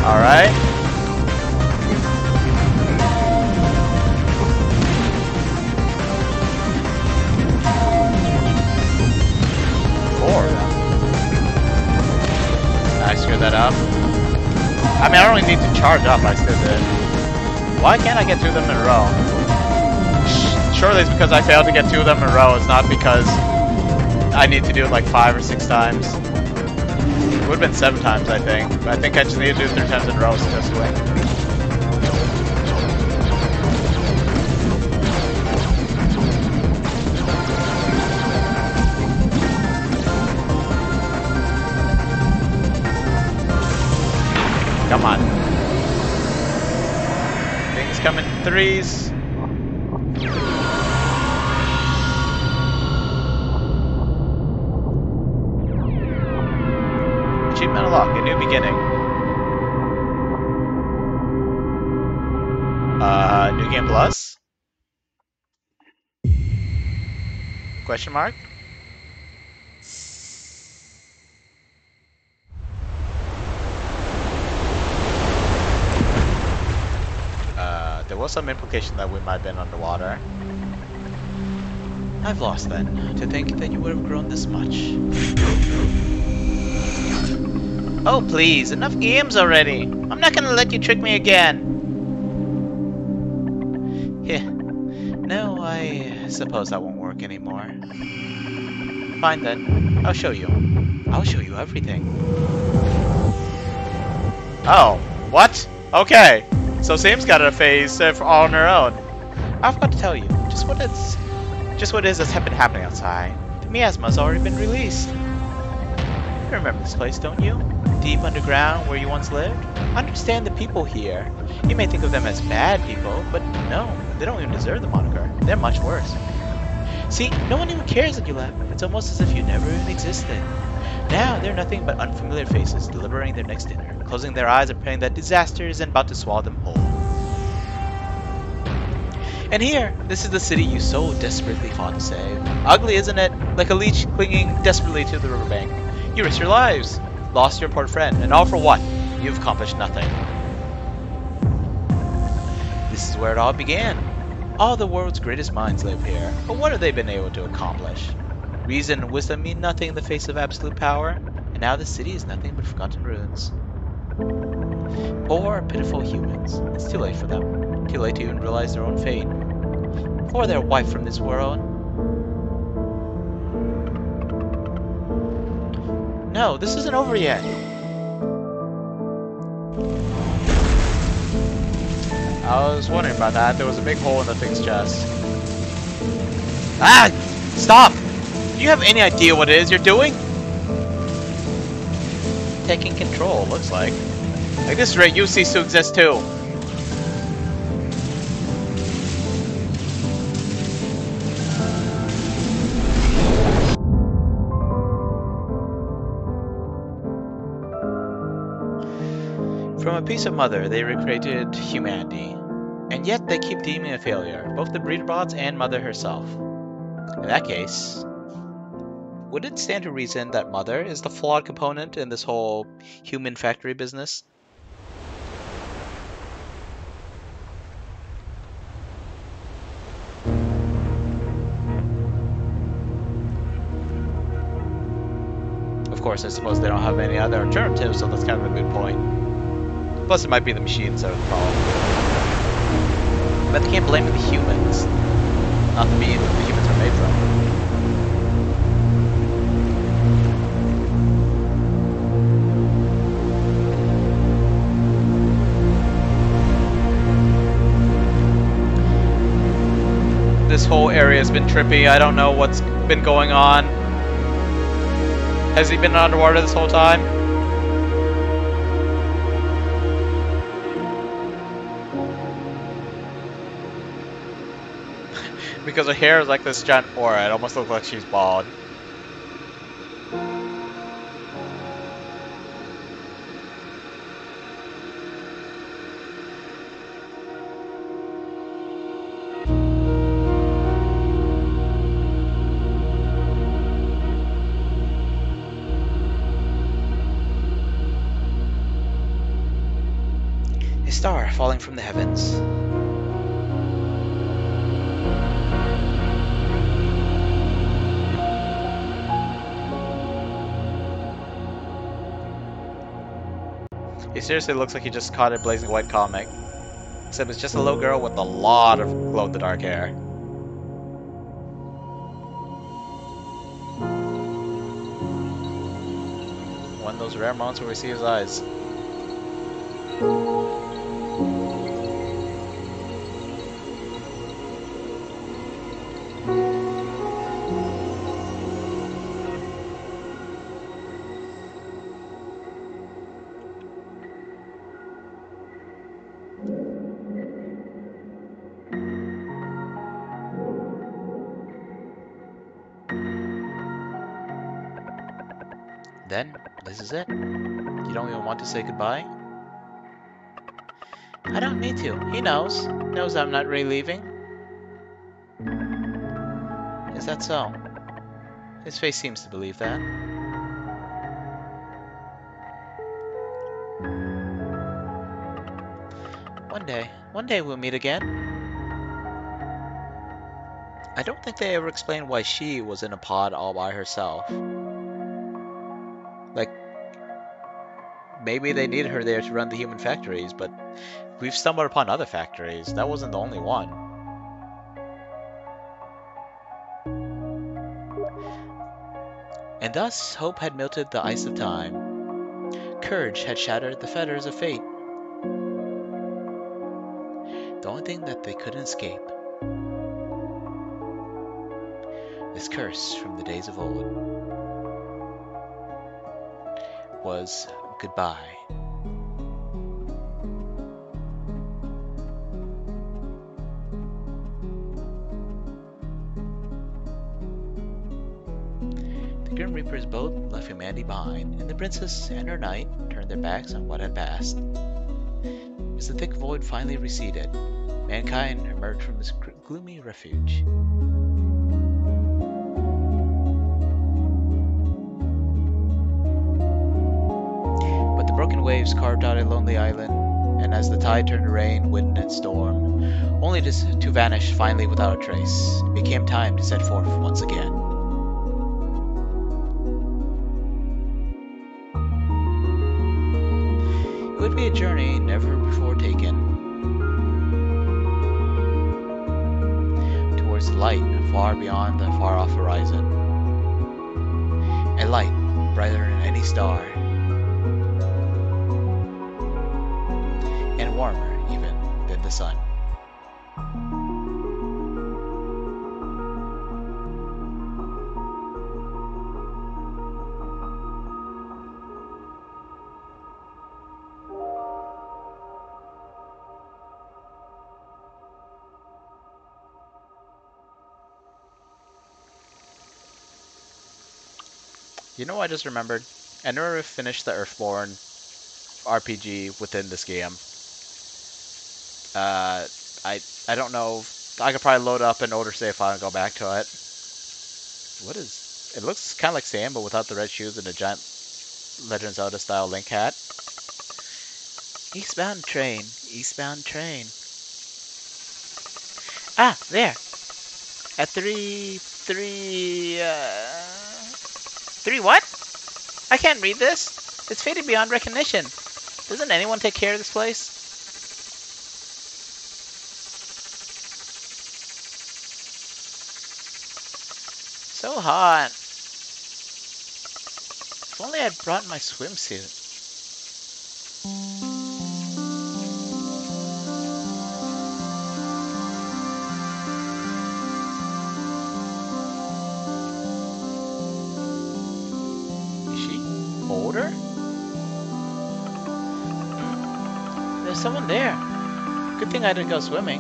S1: Alright. Four. I screwed that up. I mean, I don't even need to charge up, I still did. Why can't I get two of them in a row? Surely it's because I failed to get two of them in a row. It's not because I need to do it like 5 or 6 times. It would have been 7 times, I think. But I think I just need to do it 3 times in a row successfully. Come on. Things come in 3s. Achievement unlocked, a new beginning. New game plus? Question mark? was some implication that we might have been underwater.
S2: I've lost then, to think that you would have grown this much. Oh please, enough games already! I'm not gonna let you trick me again! Heh. No, I suppose that won't work anymore. Fine then, I'll show you. I'll show you everything.
S1: Oh, what? Okay. So Sam's got a phase on her own.
S2: I forgot to tell you, just what it is that's been happening outside. The miasma's already been released. You remember this place, don't you? Deep underground, where you once lived? Understand the people here. You may think of them as bad people, but no, they don't even deserve the moniker. They're much worse. See, no one even cares that you left. It's almost as if you never even existed. Now, they're nothing but unfamiliar faces deliberating their next dinner, closing their eyes and praying that disaster isn't about to swallow them whole. And here, this is the city you so desperately fought to save. Ugly, isn't it? Like a leech clinging desperately to the riverbank. You risked your lives, lost your important friend, and all for what? You've accomplished nothing. This is where it all began. All the world's greatest minds live here, but what have they been able to accomplish? Reason and wisdom mean nothing in the face of absolute power, and now the city is nothing but forgotten ruins. Poor, pitiful humans. It's too late for them. Too late to even realize their own fate. For they're wiped from this world. No, this isn't over yet.
S1: I was wondering about that. There was a big hole in the thing's chest.
S2: Ah! Stop! Do you have any idea what it is you're doing?
S1: Taking control, looks like.
S2: At this rate, you cease to exist too. From a piece of mother, they recreated humanity, and yet they keep deeming a failure, both the breeder bots and mother herself. In that case, would it stand to reason that mother is the flawed component in this whole human factory business? Of course, I suppose they don't have any other alternatives, so that's kind of a good point. Plus, it might be the machines that are the problem. But they can't blame the humans. Not the being that the humans are made from. This whole area has been trippy. I don't know what's been going on. Has he been underwater this whole time? Because her hair is like this giant aura, it almost looks like she's bald. A star falling from the heavens. He seriously looks like he just caught a blazing white comic. Except it's just a little girl with a lot of glow-in-the-dark hair. One of those rare moments where we see his eyes. Then, this is it. You don't even want to say goodbye? I don't need to. He knows. Knows I'm not really leaving. Is that so? His face seems to believe that. One day we'll meet again. I don't think they ever explained why she was in a pod all by herself. Like, maybe they needed her there to run the human factories, but we've stumbled upon other factories. That wasn't the only one. And thus, hope had melted the ice of time. Courage had shattered the fetters of fate. The only thing that they couldn't escape. This curse from the days of old was goodbye. The Grim Reaper's boat left humanity behind, and the princess and her knight turned their backs on what had passed. As the thick void finally receded, mankind emerged from this gloomy refuge. But the broken waves carved out a lonely island, and as the tide turned to rain, wind, and storm, only to vanish finally without a trace, it became time to set forth once again. It would be a journey never before taken, towards light far beyond the far-off horizon. A light brighter than any star, and warmer even than the sun. You know what I just remembered? I never finished the Earthborn RPG within this game. I don't know. I could probably load up an older save file and go back to it. What is... It looks kind of like Sam, but without the red shoes and a giant Legend of Zelda style Link hat. Eastbound train. Eastbound train. Ah, there. At 3 what? I can't read this. It's faded beyond recognition. Doesn't anyone take care of this place? So hot. If only I'd brought my swimsuit. Older? There's someone there. Good thing I didn't go swimming.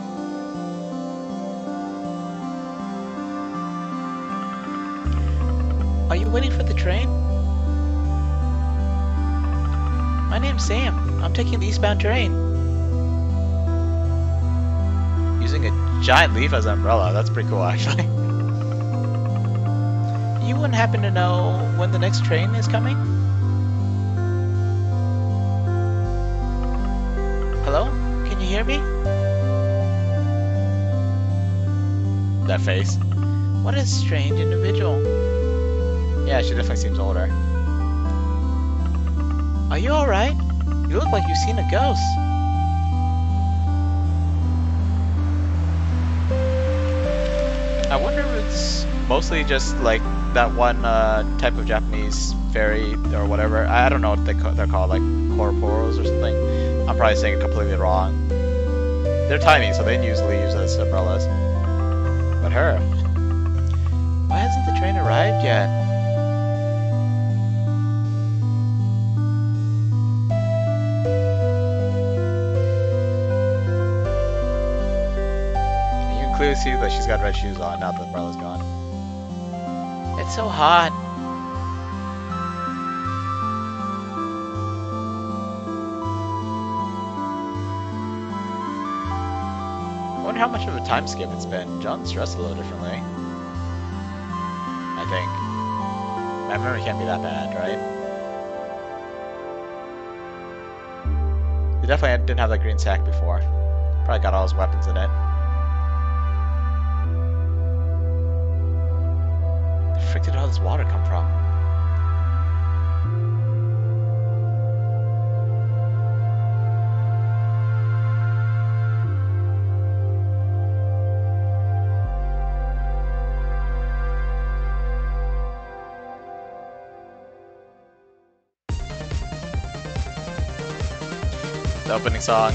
S2: Are you waiting for the train? My name's Sam. I'm taking the eastbound train. Using a giant leaf as an umbrella. That's pretty cool, actually. You wouldn't happen to know when the next train is coming? Hello? Can you hear me? That face. What a strange individual. Yeah, she definitely seems older. Are you alright? You look like you've seen a ghost. I wonder if it's mostly just like that one type of Japanese fairy or whatever. I don't know what they're called, like corporos or something. I'm probably saying it completely wrong. They're tiny, so they usually use as umbrellas. But her. Why hasn't the train arrived yet? You can clearly see that she's got red shoes on now that the umbrella's gone. It's so hot. I wonder how much of a time skip it's been. John's dressed a little differently. I think. My memory can't be that bad, right? He definitely didn't have that green sack before.
S1: Probably got all his weapons in it. The frick did all this water come from? The opening song.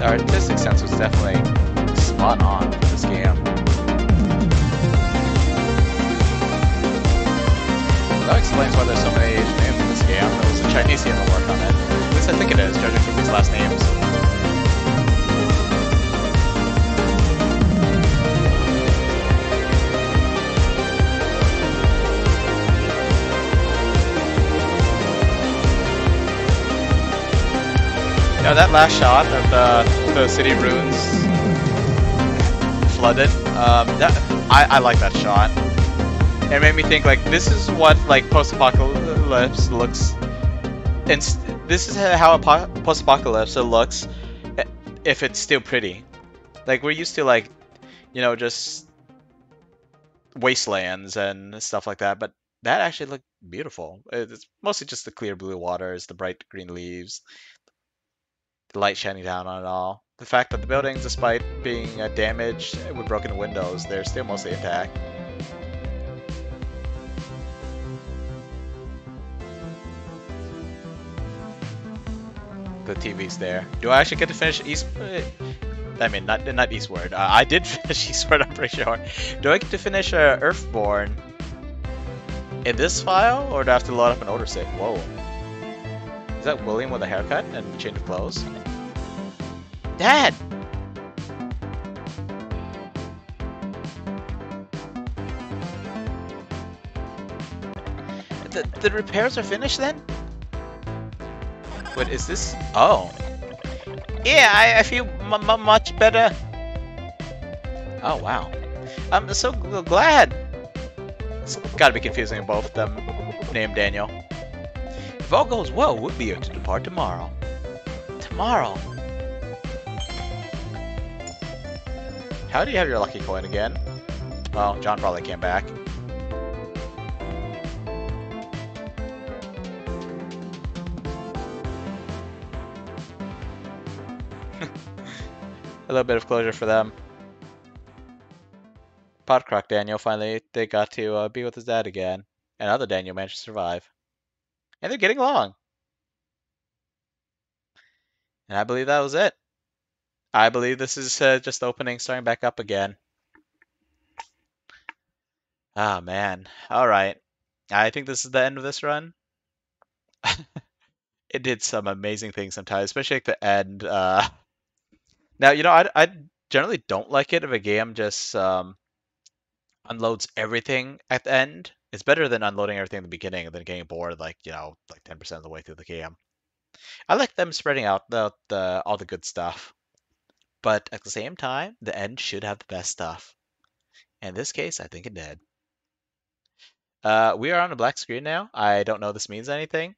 S1: The artistic sense was definitely spot on for this game. That explains why there's so many Asian names in this game. There was a Chinese team that worked on it. At least I think it is, judging from these last names. You know, that last shot of the city ruins flooded, I like that shot. It made me think, like, this is what, like, post-apocalypse looks, and this is how a post-apocalypse looks if it's still pretty. Like, we're used to, like, you know, just wastelands and stuff like that, but that actually looked beautiful. It's mostly just the clear blue waters, the bright green leaves, the light shining down on it all. The fact that the buildings, despite being damaged with broken windows, they're still mostly intact. The TV's there. Do I actually get to finish I mean, not Eastward. I did finish Eastward, I'm pretty sure. Do I get to finish Earthborn in this file, or do I have to load up an older save? Whoa. Is that William with a haircut and change of clothes? Dad! The repairs are finished then? Wait, is this? Oh. Yeah, I feel much better. Oh, wow. I'm so glad. It's gotta be confusing both of them named Daniel. If all goes well, we'll be able to depart tomorrow. Tomorrow? How do you have your lucky coin again? Well, John probably came back. A little bit of closure for them. Podcroc Daniel finally, they got to be with his dad again. And other Daniel managed to survive. And they're getting along. And I believe that was it. I believe this is just opening, starting back up again. Ah, man. Alright. I think this is the end of this run. It did some amazing things sometimes, especially at the end. Now, you know, I generally don't like it if a game just unloads everything at the end. It's better than unloading everything at the beginning and then getting bored, like, you know, like 10% of the way through the game. I like them spreading out all the good stuff. But at the same time, the end should have the best stuff. In this case, I think it did. We are on a black screen now. I don't know if this means anything.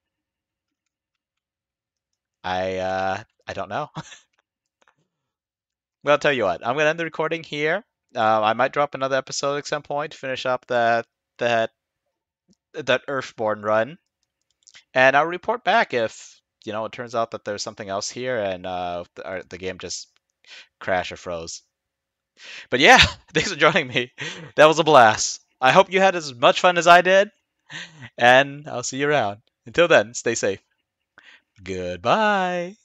S1: I don't know. Well, I'll tell you what. I'm gonna end the recording here. I might drop another episode at some point to finish up that Earthborn run. And I'll report back if it turns out that there's something else here and the game just crashed or froze. But yeah, thanks for joining me. That was a blast. I hope you had as much fun as I did, and I'll see you around. Until then, stay safe. Goodbye.